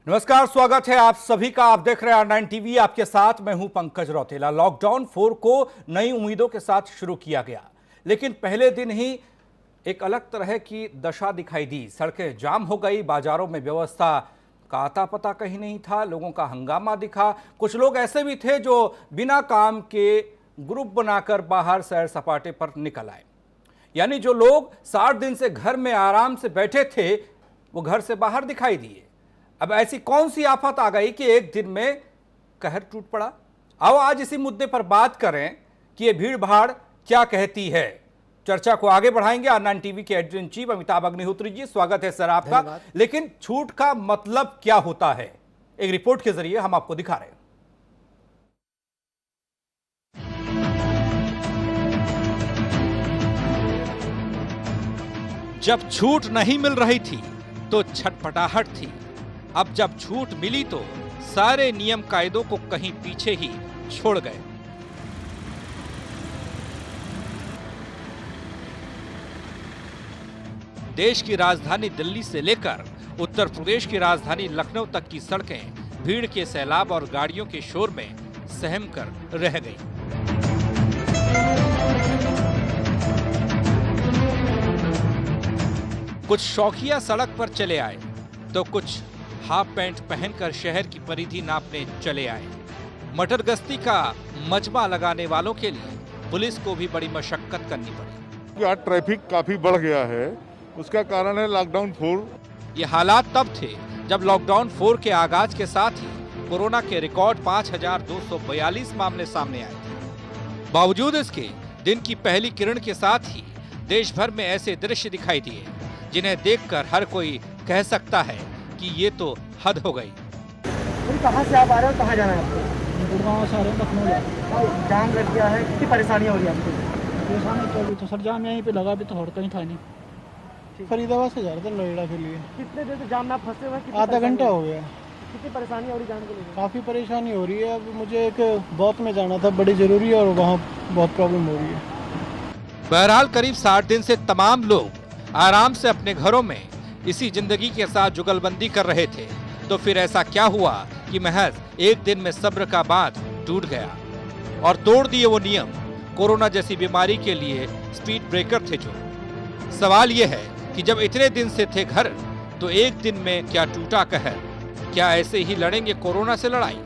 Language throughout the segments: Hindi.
नमस्कार, स्वागत है आप सभी का। आप देख रहे हैं R9 टीवी। आपके साथ मैं हूं पंकज रौतेला। लॉकडाउन 4 को नई उम्मीदों के साथ शुरू किया गया, लेकिन पहले दिन ही एक अलग तरह की दशा दिखाई दी। सड़कें जाम हो गई, बाजारों में व्यवस्था का आता पता कहीं नहीं था, लोगों का हंगामा दिखा। कुछ लोग ऐसे भी थे जो बिना काम के ग्रुप बनाकर बाहर सैर सपाटे पर निकल आए। यानी जो लोग 60 दिन से घर में आराम से बैठे थे, वो घर से बाहर दिखाई दिए। अब ऐसी कौन सी आफत आ गई कि एक दिन में कहर टूट पड़ा? आओ आज इसी मुद्दे पर बात करें कि ये भीड़ भाड़ क्या कहती है। चर्चा को आगे बढ़ाएंगे R9 टीवी के editor in chief Amitabh Agnihotri ji. स्वागत है सर आपका। लेकिन छूट का मतलब क्या होता है, एक रिपोर्ट के जरिए हम आपको दिखा रहे हैं। जब छूट नहीं मिल रही थी तो छटपटाहट थी। अब जब छूट मिली तो सारे नियम कायदों को कहीं पीछे ही छोड़ गए। देश की राजधानी दिल्ली से लेकर उत्तर प्रदेश की राजधानी लखनऊ तक की सड़कें भीड़ के सैलाब और गाड़ियों के शोर में सहम कर रह गई। कुछ शौकिया सड़क पर चले आए तो कुछ हाफ पैंट पहनकर शहर की परिधि नापने चले आए। मटर गश्ती का मजमा लगाने वालों के लिए पुलिस को भी बड़ी मशक्कत करनी पड़ी। आज ट्रैफिक काफी बढ़ गया है, उसका कारण है लॉकडाउन 4। ये हालात तब थे जब लॉकडाउन 4 के आगाज के साथ ही कोरोना के रिकॉर्ड 5,242 मामले सामने आए थे। बावजूद इसके दिन की पहली किरण के साथ ही देश भर में ऐसे दृश्य दिखाई दिए जिन्हें देखकर हर कोई कह सकता है कि ये तो हद हो गई। कहाँ से आप आ रहे हो, कहाँ जाना है आपको? गुड़गांव से आ रहे हैं, लखनऊ जा रहे हैं। जाम लग गया है, कितनी परेशानियाँ हो रही है आपको? परेशानी तो अभी तो सर जाम यहीं पे लगा, भी तो और कहीं था नहीं। फरीदाबाद से जा रहे थे नोएडा के लिए। कितने देर से जाम में आप फंसे हुए हैं? आधा घंटा हो गया। कितनी परेशानी हो रही जाम के लिए? काफ़ी परेशानी हो रही है। अब मुझे एक बहुत में जाना था, बड़ी ज़रूरी है, और वहाँ बहुत प्रॉब्लम हो रही है। बहरहाल करीब 60 दिन से तमाम लोग आराम से अपने घरों में इसी जिंदगी के साथ जुगलबंदी कर रहे थे। तो फिर ऐसा क्या हुआ कि महज एक दिन में सब्र का बांध टूट गया और तोड़ दिए वो नियम कोरोना जैसी बीमारी के लिए स्पीड ब्रेकर थे। जो सवाल ये है कि जब इतने दिन से थे घर, तो एक दिन में क्या टूटा कहर? क्या ऐसे ही लड़ेंगे कोरोना से लड़ाई?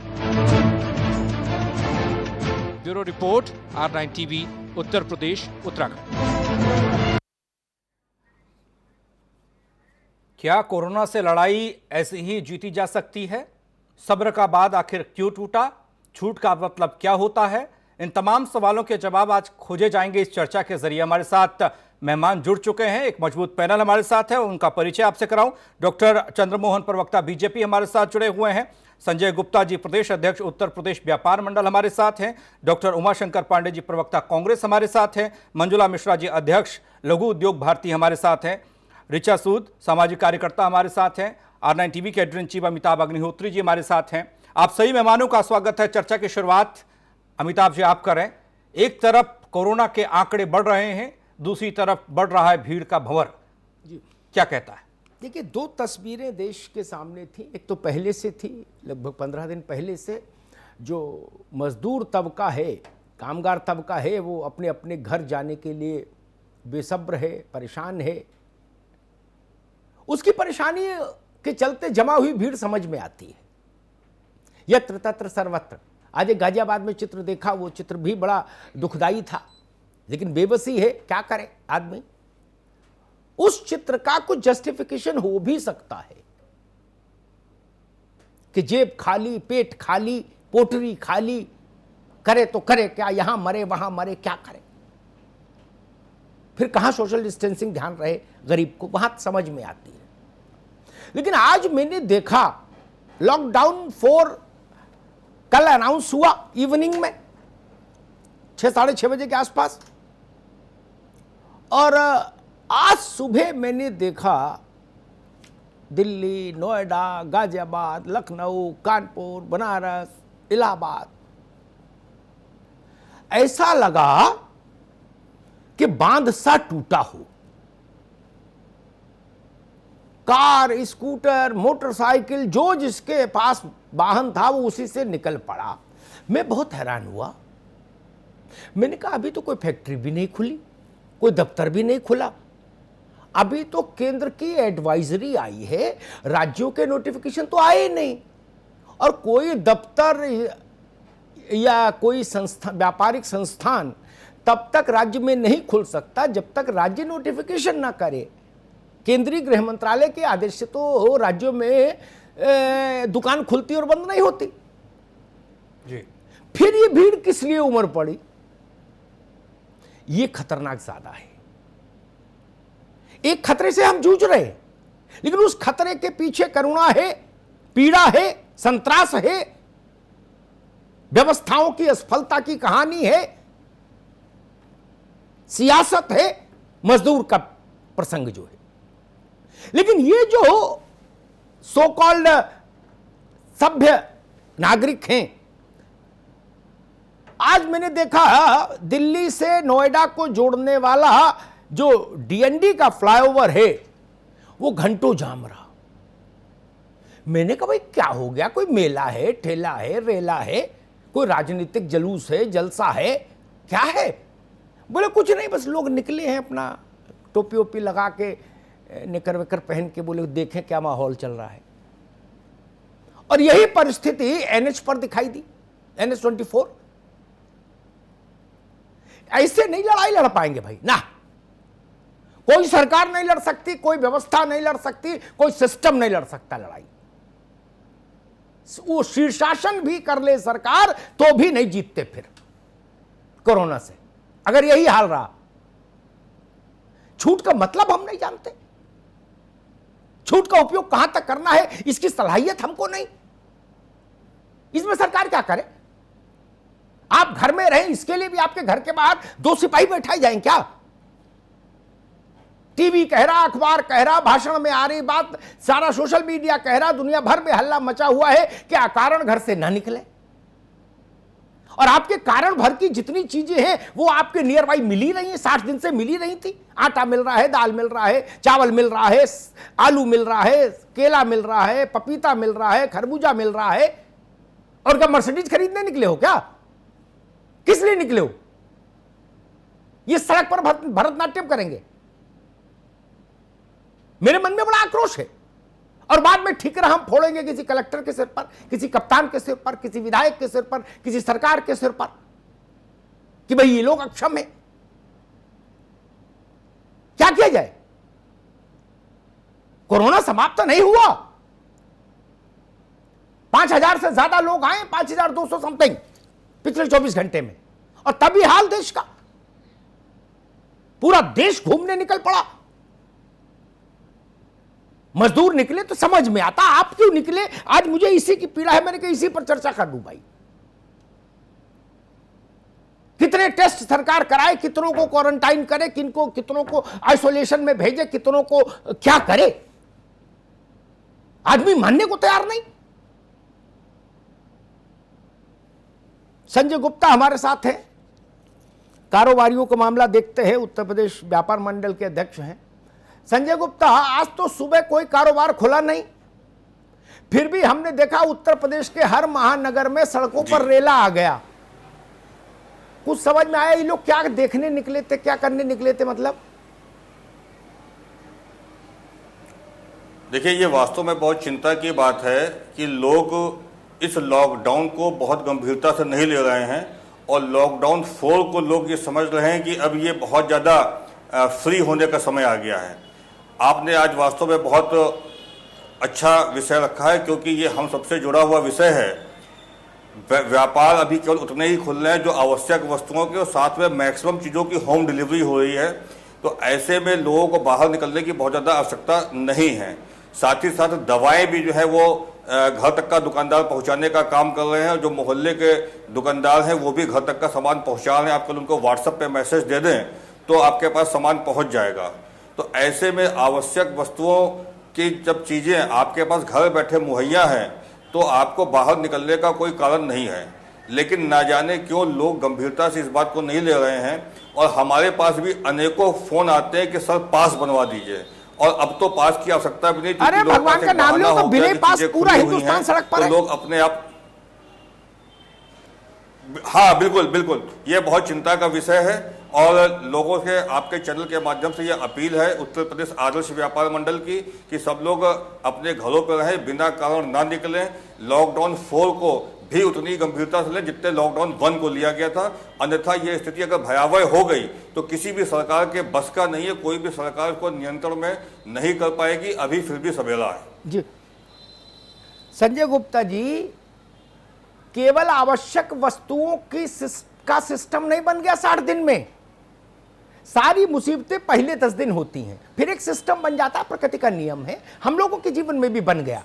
Bureau report, R9 TV, Uttar Pradesh, Uttarakhand. क्या कोरोना से लड़ाई ऐसे ही जीती जा सकती है? सब्र का बांध आखिर क्यों टूटा? छूट का मतलब क्या होता है? इन तमाम सवालों के जवाब आज खोजे जाएंगे इस चर्चा के जरिए। हमारे साथ मेहमान जुड़ चुके हैं, एक मजबूत पैनल हमारे साथ है, उनका परिचय आपसे कराऊं। डॉक्टर चंद्रमोहन, प्रवक्ता बीजेपी, हमारे साथ जुड़े हुए हैं। संजय गुप्ता जी, प्रदेश अध्यक्ष, उत्तर प्रदेश व्यापार मंडल, हमारे साथ हैं। डॉक्टर उमाशंकर पांडे जी, प्रवक्ता, कांग्रेस, हमारे साथ हैं। मंजुला मिश्रा जी, अध्यक्ष, लघु उद्योग भारती, हमारे साथ हैं। ऋचा सूद, सामाजिक कार्यकर्ता, हमारे साथ हैं। R9 टीवी के editor in chief Amitabh Agnihotri ji हमारे साथ हैं। आप सभी मेहमानों का स्वागत है। चर्चा की शुरुआत अमिताभ जी आप करें। एक तरफ कोरोना के आंकड़े बढ़ रहे हैं, दूसरी तरफ बढ़ रहा है भीड़ का भंवर जी, क्या कहता है? देखिए, दो तस्वीरें देश के सामने थी। एक तो पहले से थी, लगभग 15 दिन पहले से, जो मजदूर तबका है, कामगार तबका है, वो अपने अपने घर जाने के लिए बेसब्र है, परेशान है। उसकी परेशानी के चलते जमा हुई भीड़ समझ में आती है। यत्र तत्र सर्वत्र। आज एक गाजियाबाद में चित्र देखा, वो चित्र भी बड़ा दुखदाई था, लेकिन बेबसी है, क्या करे आदमी। उस चित्र का कुछ जस्टिफिकेशन हो भी सकता है कि जेब खाली, पेट खाली, पोटरी खाली, करे तो करे क्या, यहां मरे वहां मरे, क्या करे। फिर कहां सोशल डिस्टेंसिंग ध्यान रहे गरीब को, वहां समझ में आती है। लेकिन आज मैंने देखा लॉकडाउन 4 कल अनाउंस हुआ इवनिंग में 6-6:30 बजे के आसपास, और आज सुबह मैंने देखा दिल्ली, नोएडा, गाजियाबाद, लखनऊ, कानपुर, बनारस, इलाहाबाद, ऐसा लगा कि बांध सा टूटा हो। कार, स्कूटर, मोटरसाइकिल, जो जिसके पास वाहन था वो उसी से निकल पड़ा। मैं बहुत हैरान हुआ। मैंने कहा अभी तो कोई फैक्ट्री भी नहीं खुली, कोई दफ्तर भी नहीं खुला, अभी तो केंद्र की एडवाइजरी आई है, राज्यों के नोटिफिकेशन तो आए नहीं, और कोई दफ्तर या कोई संस्थान, व्यापारिक संस्थान तब तक राज्य में नहीं खुल सकता जब तक राज्य नोटिफिकेशन ना करे। केंद्रीय गृह मंत्रालय के आदेश से तो राज्यों में दुकान खुलती और बंद नहीं होती। जी। फिर ये भीड़ किस लिए उमड़ पड़ी? ये खतरनाक ज्यादा है। एक खतरे से हम जूझ रहे हैं, लेकिन उस खतरे के पीछे करुणा है, पीड़ा है, संत्रास है, व्यवस्थाओं की असफलता की कहानी है, सियासत है, मजदूर का प्रसंग जो है। लेकिन ये जो सो कॉल्ड सभ्य नागरिक हैं, आज मैंने देखा दिल्ली से नोएडा को जोड़ने वाला जो डीएनडी का फ्लाईओवर है वो घंटों जाम रहा। मैंने कहा भाई क्या हो गया? कोई मेला है, ठेला है, रेला है, कोई राजनीतिक जुलूस है, जलसा है, क्या है? बोले कुछ नहीं, बस लोग निकले हैं अपना टोपी ओपी लगा के, निकर वेकर पहन के, बोले देखें क्या माहौल चल रहा है। और यही परिस्थिति एनएच पर दिखाई दी, NH 24। ऐसे नहीं लड़ाई लड़ पाएंगे भाई ना। कोई सरकार नहीं लड़ सकती, कोई व्यवस्था नहीं लड़ सकती, कोई सिस्टम नहीं लड़ सकता लड़ाई। वो शीर्षासन भी कर ले सरकार तो भी नहीं जीतते फिर कोरोना से, अगर यही हाल रहा। छूट का मतलब हम नहीं जानते, छूट का उपयोग कहां तक करना है इसकी सलाहियत हमको नहीं। इसमें सरकार क्या करे? आप घर में रहें, इसके लिए भी आपके घर के बाहर 2 सिपाही बैठाए जाएं क्या? टीवी कह रहा, अखबार कह रहा, भाषण में आ रही बात, सारा सोशल मीडिया कह रहा, दुनिया भर में हल्ला मचा हुआ है कि अकारण घर से ना निकले। और आपके कारण भर की जितनी चीजें हैं वो आपके नियर बाई मिल ही रही हैं, 60 दिन से मिल ही रही थी। आटा मिल रहा है, दाल मिल रहा है, चावल मिल रहा है, आलू मिल रहा है, केला मिल रहा है, पपीता मिल रहा है, खरबूजा मिल रहा है। और क्या मर्सिडीज खरीदने निकले हो क्या? किस लिए निकले हो? ये सड़क पर भरतनाट्यम करेंगे? मेरे मन में बड़ा आक्रोश है। और बाद में ठिकरा हम फोड़ेंगे किसी कलेक्टर के सिर पर, किसी कप्तान के सिर पर, किसी विधायक के सिर पर, किसी सरकार के सिर पर कि भाई ये लोग अक्षम है। क्या किया जाए? कोरोना समाप्त तो नहीं हुआ। 5000 से ज्यादा लोग आए, 5200 समथिंग पिछले 24 घंटे में, और तभी हाल देश का। पूरा देश घूमने निकल पड़ा। मजदूर निकले तो समझ में आता, आप क्यों निकले? आज मुझे इसी की पीड़ा है, मैंने कहा इसी पर चर्चा कर दूं भाई। कितने टेस्ट सरकार कराए, कितनों को क्वारंटाइन करे, किनको कितनों को आइसोलेशन में भेजे, कितनों को क्या करे? आदमी मानने को तैयार नहीं। संजय गुप्ता हमारे साथ हैं, कारोबारियों का मामला देखते हैं, उत्तर प्रदेश व्यापार मंडल के अध्यक्ष हैं। संजय गुप्ता, आज तो सुबह कोई कारोबार खुला नहीं, फिर भी हमने देखा उत्तर प्रदेश के हर महानगर में सड़कों पर रेला आ गया। कुछ समझ में आया ये लोग क्या देखने निकले थे, क्या करने निकले थे? मतलब देखिए, ये वास्तव में बहुत चिंता की बात है कि लोग इस लॉकडाउन को बहुत गंभीरता से नहीं ले रहे हैं, और लॉकडाउन 4 को लोग ये समझ रहे हैं कि अब ये बहुत ज़्यादा फ्री होने का समय आ गया है। आपने आज वास्तव में बहुत अच्छा विषय रखा है, क्योंकि ये हम सबसे जुड़ा हुआ विषय है। व्यापार अभी केवल उतने ही खुल रहे हैं जो आवश्यक वस्तुओं के, और साथ में मैक्सिमम चीज़ों की होम डिलीवरी हो रही है। तो ऐसे में लोगों को बाहर निकलने की बहुत ज़्यादा आवश्यकता नहीं है। साथ ही साथ दवाएं भी जो है वो घर तक का दुकानदार पहुंचाने का काम कर रहे हैं। जो मोहल्ले के दुकानदार हैं वो भी घर तक का सामान पहुंचा रहे हैं। आप कल उनको व्हाट्सएप पे मैसेज दे दें तो आपके पास सामान पहुंच जाएगा। तो ऐसे में आवश्यक वस्तुओं की जब चीज़ें आपके पास घर बैठे मुहैया हैं तो आपको बाहर निकलने का कोई कारण नहीं है। लेकिन ना जाने क्यों लोग गंभीरता से इस बात को नहीं ले रहे हैं, और हमारे पास भी अनेकों फ़ोन आते हैं कि सर पास बनवा दीजिए, और अब तो पास की आवश्यकता भी नहीं। अरे भगवान का नाम लो तो बिना पास पूरा हिंदुस्तान सड़क पर है। लोग अपने आप, हाँ बिल्कुल बिल्कुल, ये बहुत चिंता का विषय है और लोगों से आपके चैनल के माध्यम से ये अपील है उत्तर प्रदेश आदर्श व्यापार मंडल की कि सब लोग अपने घरों पर रहें, बिना कारण ना निकलें। लॉकडाउन 4 को भी उतनी गंभीरता से लें जितने लॉकडाउन 1 को लिया गया था, अन्यथा ये स्थिति अगर भयावह हो गई तो किसी भी सरकार के बस का नहीं है, कोई भी सरकार को नियंत्रण में नहीं कर पाएगी। अभी फिर भी सवेला है जी। संजय गुप्ता जी, केवल आवश्यक वस्तुओं का सिस्टम नहीं बन गया 60 दिन में। सारी मुसीबतें पहले 10 दिन होती हैं, फिर एक सिस्टम बन जाता है, प्रकृति का नियम है, हम लोगों के जीवन में भी बन गया।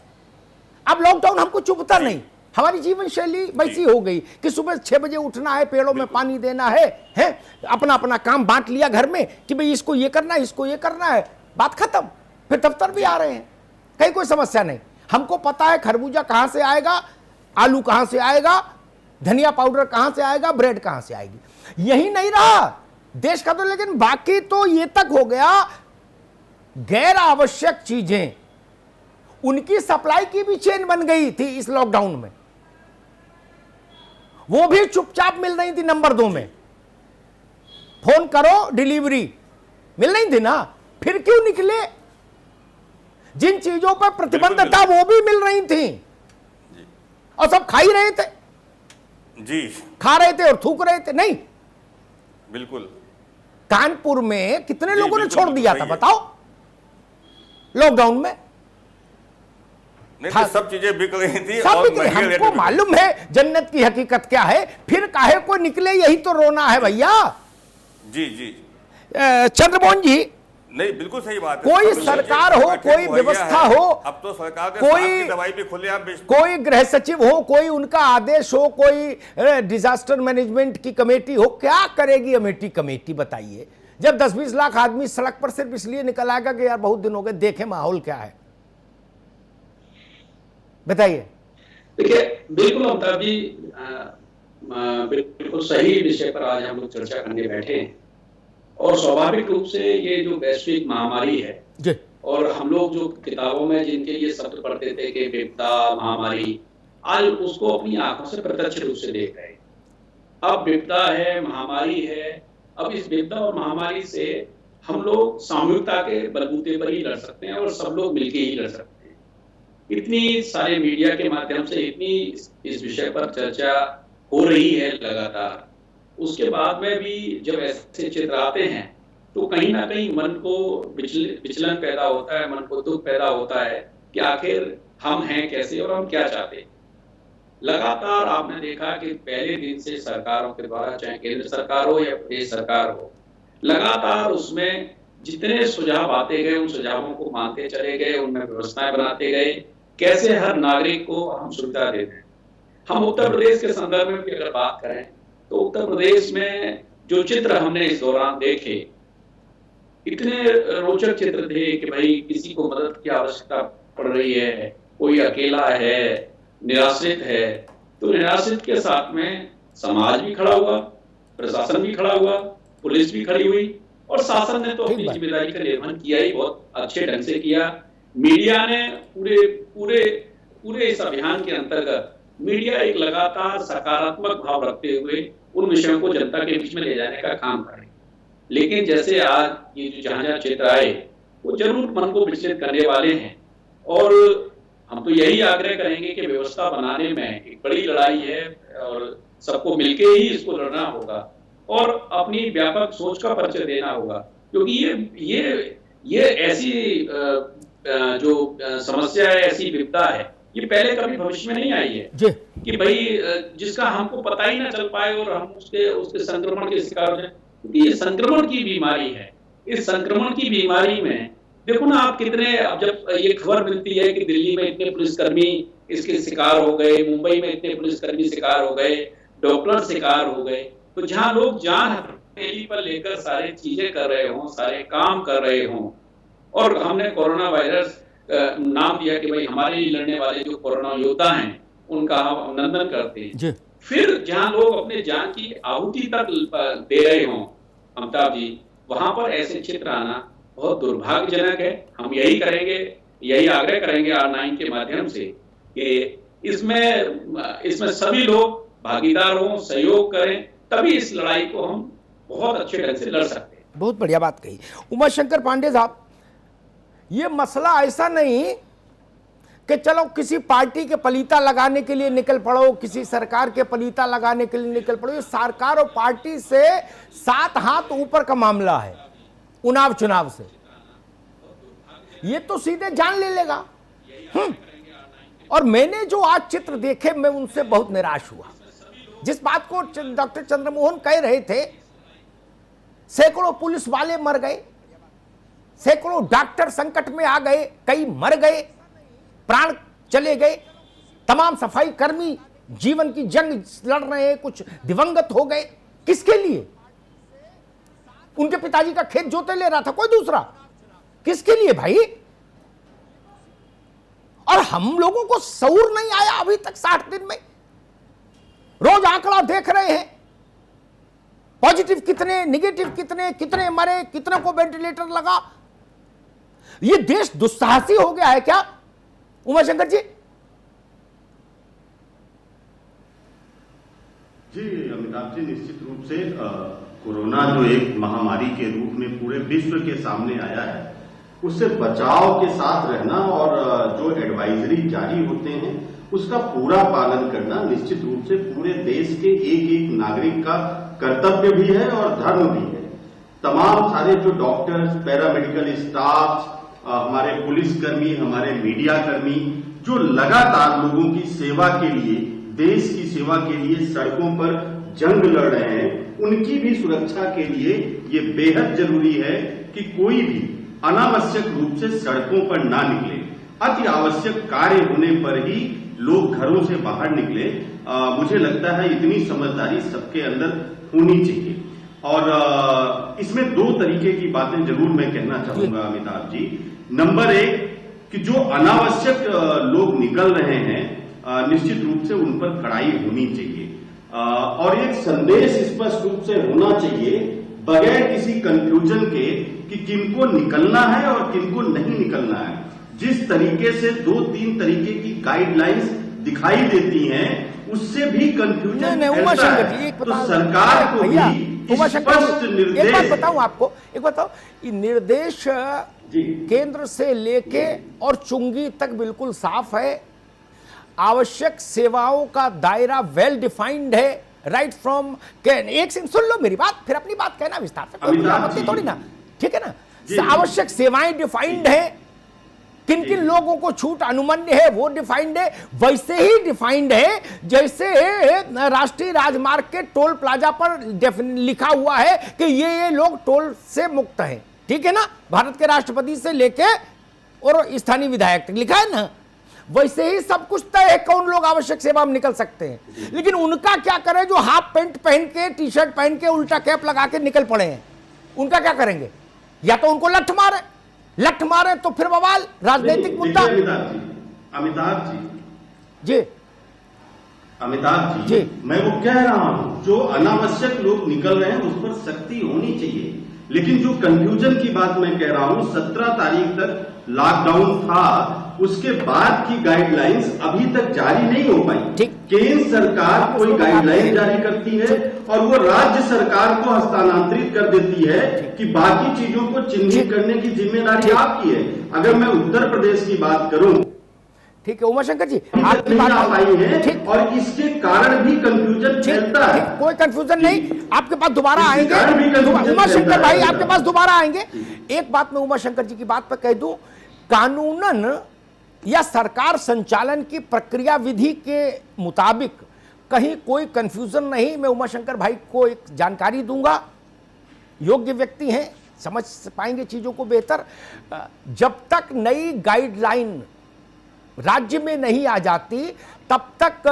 अब लॉकडाउन हमको चुभता नहीं, हमारी जीवन शैली वैसी हो गई कि सुबह 6 बजे उठना है, पेड़ों में पानी देना है, अपना अपना काम बांट लिया घर में कि भाई इसको ये करना है, इसको ये करना है, बात खत्म। फिर दफ्तर भी आ रहे हैं, कहीं कोई समस्या नहीं। हमको पता है खरबूजा कहां से आएगा, आलू कहां से आएगा, धनिया पाउडर कहां से आएगा, ब्रेड कहां से आएगी। यही नहीं रहा देश का तो, लेकिन बाकी तो ये तक हो गया, गैर आवश्यक चीजें उनकी सप्लाई की भी चेन बन गई थी इस लॉकडाउन में, वो भी चुपचाप मिल रही थी नंबर 2 में। फोन करो डिलीवरी मिल रही थी ना, फिर क्यों निकले? जिन चीजों पर प्रतिबंध था वो भी मिल रही थी और सब खा ही रहे थे जी, खा रहे थे और थूक रहे थे। नहीं, बिल्कुल। कानपुर में कितने लोगों ने छोड़ दिया था बताओ लॉकडाउन में? नहीं तो सब चीजें बिक रही थी सब और बिक रही। हमको मालूम है जन्नत की हकीकत क्या है, फिर काहे को निकले, यही तो रोना है भैया। जी जी चंद्रमोहन जी, नहीं बिल्कुल सही बात है। कोई सरकार हो, कोई व्यवस्था हो, अब तो सरकार ने कोई दवाई भी खुलेआम बेच, कोई गृह सचिव हो, कोई उनका आदेश हो, कोई डिजास्टर मैनेजमेंट की कमेटी हो, क्या करेगी अमेठी कमेटी बताइए? जब 10-20 लाख आदमी सड़क पर सिर्फ इसलिए निकल आएगा कि यार बहुत दिन हो गए, देखे माहौल क्या है, बताइए। देखिए बिल्कुल अमिताभ जी, बिल्कुल सही विषय पर आज हम लोग चर्चा करने बैठे हैं और स्वाभाविक रूप से ये जो वैश्विक महामारी है जी, और हम लोग जो किताबों में जिनके लिए शब्द पढ़ते थे कि विपदा महामारी, आज उसको अपनी आंखों से प्रत्यक्ष रूप से देख रहे हैं। अब विपदा है, महामारी है, अब इस विपदा और महामारी से हम लोग सामूहिकता के बलबूते पर ही लड़ सकते हैं और सब लोग मिलकर ही लड़ सकते हैं। इतनी सारे मीडिया के माध्यम से इतनी इस विषय पर चर्चा हो रही है लगातार, उसके बाद में भी जब ऐसे चित्र आते हैं तो कहीं ना कहीं मन को विचलन पैदा होता है, मन को दुख पैदा होता है कि आखिर हम हैं कैसे और हम क्या चाहते हैं। लगातार आपने देखा कि पहले दिन से सरकारों के द्वारा, चाहे केंद्र सरकार हो या प्रदेश सरकार हो, लगातार उसमें जितने सुझाव आते गए उन सुझावों को मानते चले गए, उनमें व्यवस्थाएं बनाते गए, कैसे हर नागरिक को हम सुविधा देते हैं। हम उत्तर प्रदेश के संदर्भ में भी अगर बात करें तो उत्तर प्रदेश में जो चित्र हमने इस दौरान देखे, इतने रोचक चित्र थे कि भाई किसी को मदद की आवश्यकता पड़ रही है, कोई अकेला है, निराश्रित है, तो निराश्रित के साथ में समाज भी खड़ा हुआ, प्रशासन भी खड़ा हुआ, पुलिस भी खड़ी हुई और शासन ने तो अपनी जिम्मेदारी का निर्वहन किया ही, बहुत अच्छे ढंग से किया। मीडिया ने पूरे इस अभियान के अंतर्गत मीडिया एक लगातार सकारात्मक भाव रखते हुए उन विषयों को जनता के बीच में ले जाने का काम करे। लेकिन जैसे आज ये जो जहां चित्र आए वो जरूर मन को विचलित करने वाले हैं और हम तो यही आग्रह करेंगे कि व्यवस्था बनाने में एक बड़ी लड़ाई है और सबको मिलके ही इसको लड़ना होगा और अपनी व्यापक सोच का परिचय देना होगा, क्योंकि ये ऐसी जो समस्या है, ऐसी विपदा है, ये पहले कभी भविष्य में नहीं आई है कि भाई जिसका हमको पता ही ना चल पाए और हम उसके संक्रमण के शिकार हो जाए, क्योंकि ये संक्रमण की बीमारी है। इस संक्रमण की बीमारी में देखो ना आप कितने, अब जब ये खबर मिलती है कि दिल्ली में इतने पुलिसकर्मी इसके शिकार हो गए, मुंबई में इतने पुलिसकर्मी शिकार हो गए, डॉक्टर शिकार हो गए, तो जहां लोग जान हथेली पर लेकर सारी चीजें कर रहे हों, सारे काम कर रहे हों, और हमने कोरोना वायरस नाम दिया कि भाई हमारे लिए लड़ने वाले जो कोरोना योद्धा हैं उनका हम अभिनंदन करते हैं, फिर जहां लोग अपने जान की आहुति तक दे रहे हों अमिताभ जी, वहां पर ऐसे चित्र आना बहुत दुर्भाग्यजनक है। हम यही करेंगे, यही आग्रह करेंगे R9 के माध्यम से कि इसमें सभी लोग भागीदार हों, सहयोग करें, तभी इस लड़ाई को हम बहुत अच्छे ढंग से लड़ सकते हैं। बहुत बढ़िया बात कही उमाशंकर पांडे साहब। ये मसला ऐसा नहीं कि चलो किसी पार्टी के पलीता लगाने के लिए निकल पड़ो, किसी सरकार के पलीता लगाने के लिए निकल पड़ो। ये सरकार और पार्टी से 7 हाथ ऊपर का मामला है। उनाव चुनाव से ये तो सीधे जान ले लेगा। और मैंने जो आज चित्र देखे, मैं उनसे बहुत निराश हुआ। जिस बात को डॉक्टर चंद्रमोहन कह रहे थे, सैकड़ों पुलिस वाले मर गए, सैकड़ों डॉक्टर संकट में आ गए, कई मर गए, प्राण चले गए, तमाम सफाई कर्मी जीवन की जंग लड़ रहे हैं, कुछ दिवंगत हो गए। किसके लिए? उनके पिताजी का खेत जोते ले रहा था कोई दूसरा। किसके लिए भाई? और हम लोगों को शऊर नहीं आया अभी तक 60 दिन में। रोज आंकड़ा देख रहे हैं, पॉजिटिव कितने, नेगेटिव कितने, कितने मरे, कितने को वेंटिलेटर लगा। ये देश दुस्साहसी हो गया है क्या उमाशंकर जी? जी अमिताभ जी, निश्चित रूप से कोरोना जो एक महामारी के रूप में पूरे विश्व के सामने आया है, उससे बचाव के साथ रहना और जो एडवाइजरी जारी होते हैं उसका पूरा पालन करना निश्चित रूप से पूरे देश के एक एक नागरिक का कर्तव्य भी है और धर्म भी है। तमाम सारे जो डॉक्टर्स, पैरामेडिकल स्टाफ, हमारे पुलिसकर्मी, हमारे मीडिया कर्मी जो लगातार लोगों की सेवा के लिए, देश की सेवा के लिए सड़कों पर जंग लड़ रहे हैं, उनकी भी सुरक्षा के लिए ये बेहद जरूरी है कि कोई भी अनावश्यक रूप से सड़कों पर ना निकले। अति आवश्यक कार्य होने पर ही लोग घरों से बाहर निकले। मुझे लगता है इतनी समझदारी सबके अंदर होनी चाहिए। और इसमें 2 तरीके की बातें जरूर मैं कहना चाहूंगा अमिताभ जी। नंबर 1 कि जो अनावश्यक लोग निकल रहे हैं, निश्चित रूप से उन पर कड़ाई होनी चाहिए और एक संदेश स्पष्ट रूप से होना चाहिए बगैर किसी कंफ्यूजन के कि किनको निकलना है और किनको नहीं निकलना है। जिस तरीके से 2-3 तरीके की गाइडलाइंस दिखाई देती हैं, उससे भी कंफ्यूजन फैलता है। तो सरकार को भी स्पष्ट निर्देश, एक बात बताऊं आपको, एक बताओ, ये निर्देश केंद्र से लेके और चुंगी तक बिल्कुल साफ है। आवश्यक सेवाओं का दायरा वेल डिफाइंड है, राइट फ्रॉम कैन। एक सुन लो मेरी बात, फिर अपनी बात कहना विस्तार से, कोई आपत्ति थोड़ी ना, ठीक है ना। आवश्यक सेवाएं डिफाइंड है, किन किन लोगों को छूट अनुमन्य है वो डिफाइंड है। वैसे ही डिफाइंड है जैसे राष्ट्रीय राजमार्ग के टोल प्लाजा पर लिखा हुआ है कि ये लोग टोल से मुक्त हैं, ठीक है ना। भारत के राष्ट्रपति से लेके और स्थानीय विधायक तक लिखा है ना। वैसे ही सब कुछ तय है कौन लोग आवश्यक सेवा में निकल सकते हैं। लेकिन उनका क्या करें जो हाफ पैंट पहन के, टी शर्ट पहन के, उल्टा कैप लगा के निकल पड़े हैं, उनका क्या करेंगे? या तो उनको लठ मारे तो फिर बवाल, राजनीतिक मुद्दा। अमिताभ जी, मैं वो कह रहा हूं जो अनावश्यक लोग निकल रहे हैं उस पर सख्ती होनी चाहिए। लेकिन जो कंफ्यूजन की बात मैं कह रहा हूं, 17 तारीख तक लॉकडाउन था, उसके बाद की गाइडलाइंस अभी तक जारी नहीं हो पाई। केंद्र सरकार कोई गाइडलाइन जारी करती है और वो राज्य सरकार को हस्तांतरित कर देती है कि बाकी चीजों को चिन्हित करने की जिम्मेदारी आपकी है। अगर मैं उत्तर प्रदेश की बात करूं, ठीक है उमाशंकर जी, आपकी बात आई है और इसके कारण भी कंफ्यूजन फैलता है। कोई कंफ्यूजन नहीं, आपके पास दोबारा आएंगे उमाशंकर भाई, आपके पास दोबारा आएंगे। एक बात मैं उमाशंकर जी की बात पर कह दूं, कानूनन या सरकार संचालन की प्रक्रिया विधि के मुताबिक कहीं कोई कंफ्यूजन नहीं। मैं उमाशंकर भाई को एक जानकारी दूंगा, योग्य व्यक्ति हैं, समझ पाएंगे चीजों को बेहतर। जब तक नई गाइडलाइन राज्य में नहीं आ जाती तब तक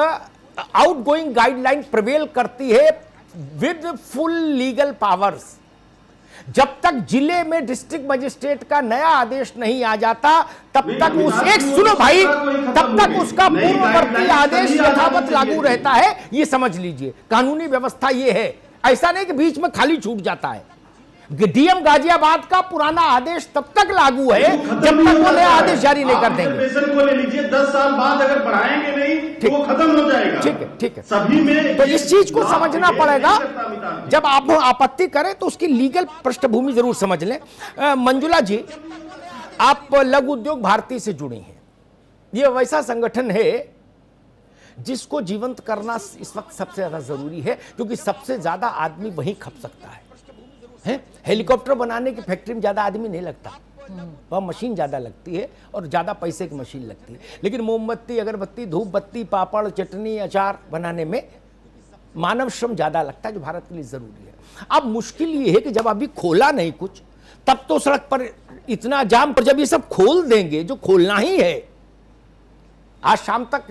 आउटगोइंग गाइडलाइन प्रिवेल करती है विद फुल लीगल पावर्स। जब तक जिले में डिस्ट्रिक्ट मजिस्ट्रेट का नया आदेश नहीं आ जाता तब तक सुनो भाई, तब तक उसका पूर्ववर्ती आदेश यथावत लागू रहता है। ये समझ लीजिए, कानूनी व्यवस्था ये है। ऐसा नहीं कि बीच में खाली छूट जाता है। डीएम गाजियाबाद का पुराना आदेश तब तक लागू है जब तक वो नया आदेश जारी नहीं कर देंगे। रिजर्वेशन को ले लीजिए, 10 साल बाद अगर बढ़ाएंगे नहीं तो वो खत्म हो जाएगा। ठीक है सभी में तो इस चीज को समझना पड़ेगा। जब आप आपत्ति करें तो उसकी लीगल पृष्ठभूमि जरूर समझ लें। मंजुला जी, आप लघु उद्योग भारती से जुड़ी हैं। यह वैसा संगठन है जिसको जीवंत करना इस वक्त सबसे ज्यादा जरूरी है, क्योंकि सबसे ज्यादा आदमी वहीं खप सकता है। हेलीकॉप्टर बनाने की फैक्ट्री में ज्यादा आदमी नहीं लगता, वह मशीन ज्यादा लगती है और ज्यादा पैसे की मशीन लगती है। लेकिन मोमबत्ती, अगरबत्ती, धूप बत्ती, पापड़, चटनी, अचार बनाने में मानव श्रम ज्यादा लगता है, जो भारत के लिए जरूरी है। अब मुश्किल ये है कि जब अभी खोला नहीं कुछ, तब तो सड़क पर इतना जाम, पर जब ये सब खोल देंगे, जो खोलना ही है, आज शाम तक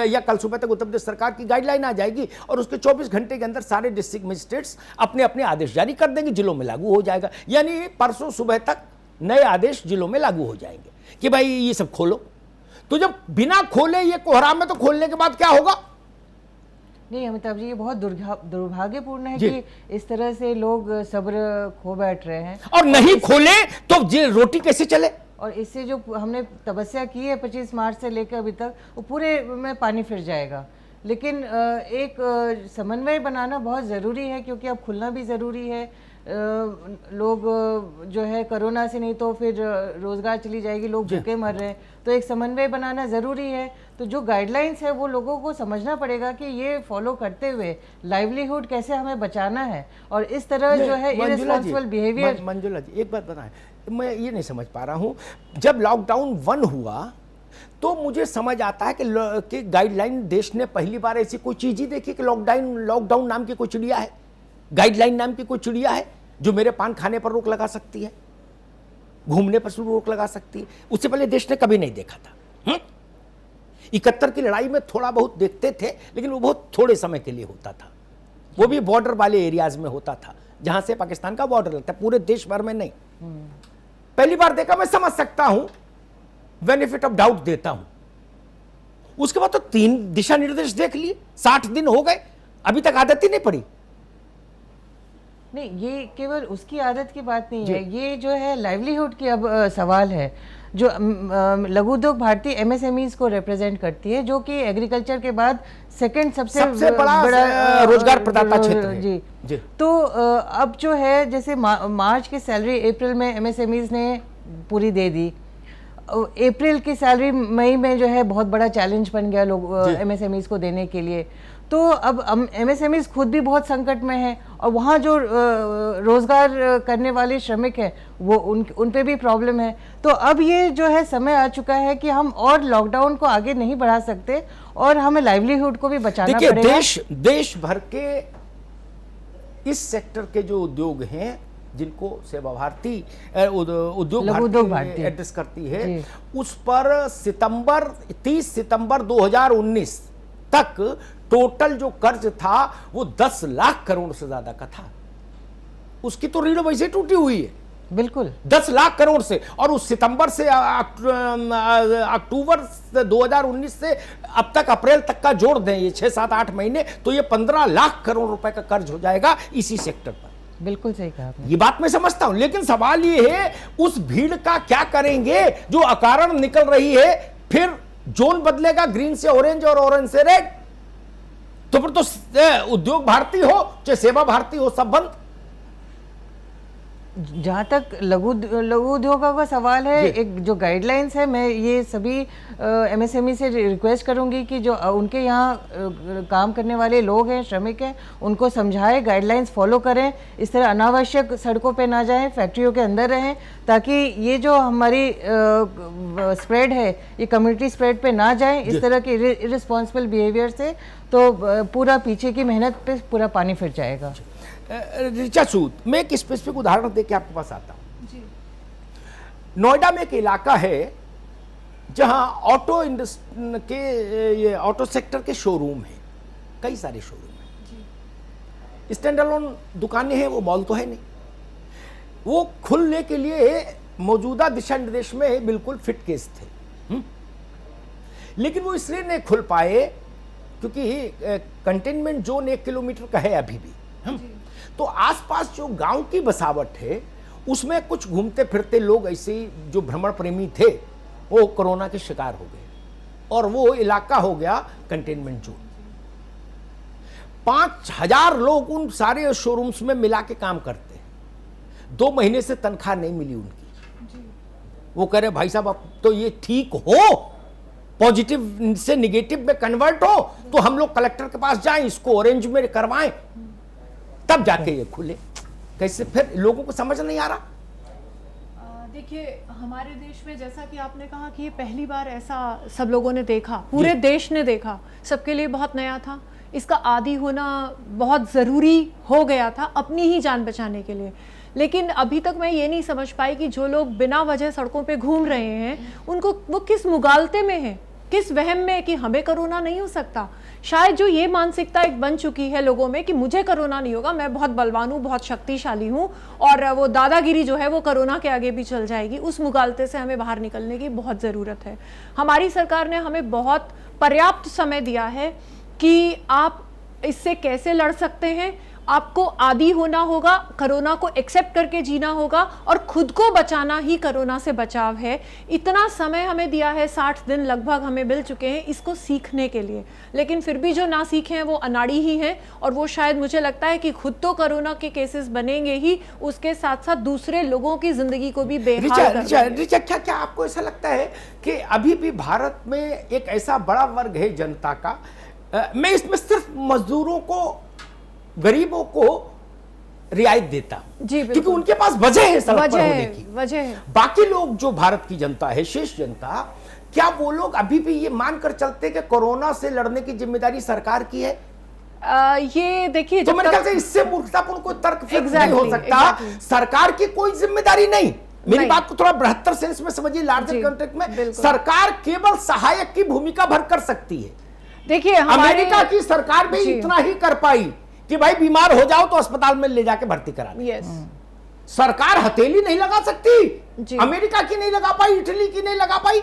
या कल सुबह तक उत्तर प्रदेश सरकार की गाइडलाइन आ जाएगी और उसके 24 घंटे के अंदर सारे डिस्ट्रिक्ट मजिस्ट्रेट्स अपने अपने आदेश जारी कर देंगे, जिलों में लागू हो जाएगा। यानी परसों सुबह तक नए आदेश जिलों में लागू हो जाएंगे कि भाई ये सब खोलो। तो जब बिना खोले ये कोहराम में, तो खोलने के बाद क्या होगा? नहीं अमिताभ जी, ये बहुत दुर्भाग्यपूर्ण है कि इस तरह से लोग सब्र खो बैठ रहे हैं और नहीं खोले तो रोटी कैसे चले। और इससे जो हमने तपस्या की है 25 मार्च से लेकर अभी तक, वो पूरे में पानी फिर जाएगा। लेकिन एक समन्वय बनाना बहुत ज़रूरी है, क्योंकि अब खुलना भी ज़रूरी है। लोग जो है कोरोना से नहीं तो फिर रोज़गार चली जाएगी, लोग भूखे मर रहे हैं, तो एक समन्वय बनाना ज़रूरी है। तो जो गाइडलाइंस है वो लोगों को समझना पड़ेगा कि ये फॉलो करते हुए लाइवलीहुड कैसे हमें बचाना है, और इस तरह जो है इररिस्पॉन्सिबल बिहेवियर। मंजुला जी, एक बात बताएं, मैं ये नहीं समझ पा रहा हूं, जब लॉकडाउन 1 हुआ तो मुझे समझ आता है कि गाइडलाइन देश ने पहली बार ऐसी कोई चीज ही देखी कि लॉकडाउन नाम की कोई चिड़िया है, गाइडलाइन नाम की कोई चिड़िया है जो मेरे पान खाने पर रोक लगा सकती है, घूमने पर रोक लगा सकती है। उससे पहले देश ने कभी नहीं देखा था। 71 की लड़ाई में थोड़ा बहुत देखते थे, लेकिन वो बहुत थोड़े समय के लिए होता था, वो भी बॉर्डर वाले एरियाज में होता था जहां से पाकिस्तान का बॉर्डर लगता है, पूरे देश भर में नहीं। पहली बार देखा, मैं समझ सकता हूं, बेनिफिट ऑफ डाउट देता हूं। उसके बाद तो 3 दिशा निर्देश देख लिए, 60 दिन हो गए, अभी तक आदत ही नहीं पड़ी। नहीं, ये केवल उसकी आदत की बात नहीं है, ये जो है लाइवलीहुड की अब सवाल है। जो लघु उद्योग भारती एमएसएमईज को रिप्रेजेंट करती है, जो कि एग्रीकल्चर के बाद सेकंड सबसे बड़ा रोजगार प्रदाता क्षेत्र है। जी। तो अब जो है, जैसे मार्च की सैलरी अप्रैल में एमएसएमईज ने पूरी दे दी, अप्रैल की सैलरी मई में जो है बहुत बड़ा चैलेंज बन गया लोग एमएसएमईज को देने के लिए। तो अब एमएसएमईज खुद भी बहुत संकट में है, और वहाँ जो रोजगार करने वाले श्रमिक हैं वो उन पे भी प्रॉब्लम है। तो अब ये जो है समय आ चुका है कि हम और लॉकडाउन को आगे नहीं बढ़ा सकते, और हमें लाइवलीहुड को भी बचाना पड़ेगा। देश भर के इस सेक्टर के जो उद्योग हैं, जिनको सेवा भारती उद्योग भारती एड्रेस करती है, उस पर 30 सितंबर 2019 तक टोटल जो कर्ज था वो 10 लाख करोड़ से ज्यादा का था। उसकी तो रीढ़ वैसे टूटी हुई है, बिल्कुल 10 लाख करोड़ से। और उस सितंबर से अक्टूबर 2019 से अब तक अप्रैल तक का जोड़ दें, ये 6, 7, 8 महीने, तो ये 15 लाख करोड़ रुपए का कर्ज हो जाएगा इसी सेक्टर पर। बिल्कुल सही कहा आपने। ये बात मैं समझता हूं, लेकिन सवाल ये है उस भीड़ का क्या करेंगे जो अकारण निकल रही है। फिर जोन बदलेगा, ग्रीन से ऑरेंज और ऑरेंज से रेड, तो फिर तो उद्योग भारती हो चाहे सेवा भारती हो, सब बंद। जहाँ तक लघु उद्योगों का सवाल है, एक जो गाइडलाइंस है, मैं ये सभी एमएसएमई से रिक्वेस्ट करूंगी कि जो उनके यहाँ काम करने वाले लोग हैं, श्रमिक हैं, उनको समझाएं, गाइडलाइंस फॉलो करें, इस तरह अनावश्यक सड़कों पे ना जाएं, फैक्ट्रियों के अंदर रहें, ताकि ये जो हमारी स्प्रेड है ये कम्युनिटी स्प्रेड पे ना जाए इस तरह के इररिस्पॉन्सिबल बिहेवियर से, तो पूरा पीछे की मेहनत पे पूरा पानी फिर जाएगा। ऋचा सूद, मैं एक स्पेसिफिक उदाहरण देके आपके पास आता हूं। नोएडा में एक इलाका है जहां ऑटो इंडस्ट्री के, ये ऑटो सेक्टर के शोरूम है, कई सारे शोरूम है, स्टैंड अलोन दुकानें हैं, वो मॉल तो है नहीं। वो खुलने के लिए मौजूदा दिशा निर्देश में बिल्कुल फिट केस थे, लेकिन वो इसलिए नहीं खुल पाए क्योंकि कंटेनमेंट जोन 1 किलोमीटर का है अभी भी। तो आसपास जो गांव की बसावट है उसमें कुछ घूमते फिरते लोग ऐसे ही जो भ्रमण प्रेमी थे वो कोरोना के शिकार हो गए और वो इलाका हो गया कंटेनमेंट जोन। 5000 लोग उन सारे शोरूम्स में मिला के काम करते हैं। 2 महीने से तनख्वाह नहीं मिली उनकी। वो कह रहे भाई साहब अब तो ये ठीक हो, पॉजिटिव से निगेटिव में कन्वर्ट हो तो हम लोग कलेक्टर के पास जाएं, इसको ऑरेंज में करवाएं, तब जाके ये खुले। कैसे फिर लोगों को समझ नहीं आ रहा। देखिए हमारे देश में जैसा कि आपने कहा कि ये पहली बार ऐसा सब लोगों ने देखा, पूरे देश ने देखा, सबके लिए बहुत नया था। इसका आदी होना बहुत ज़रूरी हो गया था अपनी ही जान बचाने के लिए। लेकिन अभी तक मैं ये नहीं समझ पाई कि जो लोग बिना वजह सड़कों पे घूम रहे हैं उनको वो किस मुगालते में है, किस वहम में कि हमें कोरोना नहीं हो सकता। शायद जो ये मानसिकता एक बन चुकी है लोगों में कि मुझे कोरोना नहीं होगा, मैं बहुत बलवान हूँ, बहुत शक्तिशाली हूँ और वो दादागिरी जो है वो कोरोना के आगे भी चल जाएगी, उस मुगालते से हमें बाहर निकलने की बहुत ज़रूरत है। हमारी सरकार ने हमें बहुत पर्याप्त समय दिया है कि आप इससे कैसे लड़ सकते हैं। आपको आदी होना होगा, कोरोना को एक्सेप्ट करके जीना होगा और खुद को बचाना ही कोरोना से बचाव है। इतना समय हमें दिया है, 60 दिन लगभग हमें मिल चुके हैं इसको सीखने के लिए, लेकिन फिर भी जो ना सीखे हैं वो अनाड़ी ही हैं और वो शायद मुझे लगता है कि खुद तो कोरोना के केसेस बनेंगे ही, उसके साथ साथ दूसरे लोगों की जिंदगी को भी बेहाल कर देंगे। क्या आपको ऐसा लगता है कि अभी भी भारत में एक ऐसा बड़ा वर्ग है जनता का, मैं इसमें सिर्फ मजदूरों को, गरीबों को रियायत देता हूं क्योंकि उनके पास वजह है सड़क पर होने की, वजह है। बाकी लोग जो भारत की जनता है, शेष जनता, क्या वो लोग अभी भी ये मानकर चलते कि कोरोना से लड़ने की जिम्मेदारी सरकार की है? ये देखिए तो मेरे ख्याल से इससे मूर्खतापूर्ण कोई तर्क नहीं हो सकता। सरकार की कोई जिम्मेदारी नहीं। मेरी बात को थोड़ा बृहत्तर सेंस में समझिए, लार्जर कॉन्टेक्स्ट में सरकार केवल सहायक की भूमिका भर कर सकती है। देखिए अमेरिका की सरकार भी इतना ही कर पाई कि भाई बीमार हो जाओ तो अस्पताल में ले जाके भर्ती करा दे। सरकार हथेली नहीं लगा सकती। अमेरिका की नहीं लगा पाई, इटली की नहीं लगा पाई।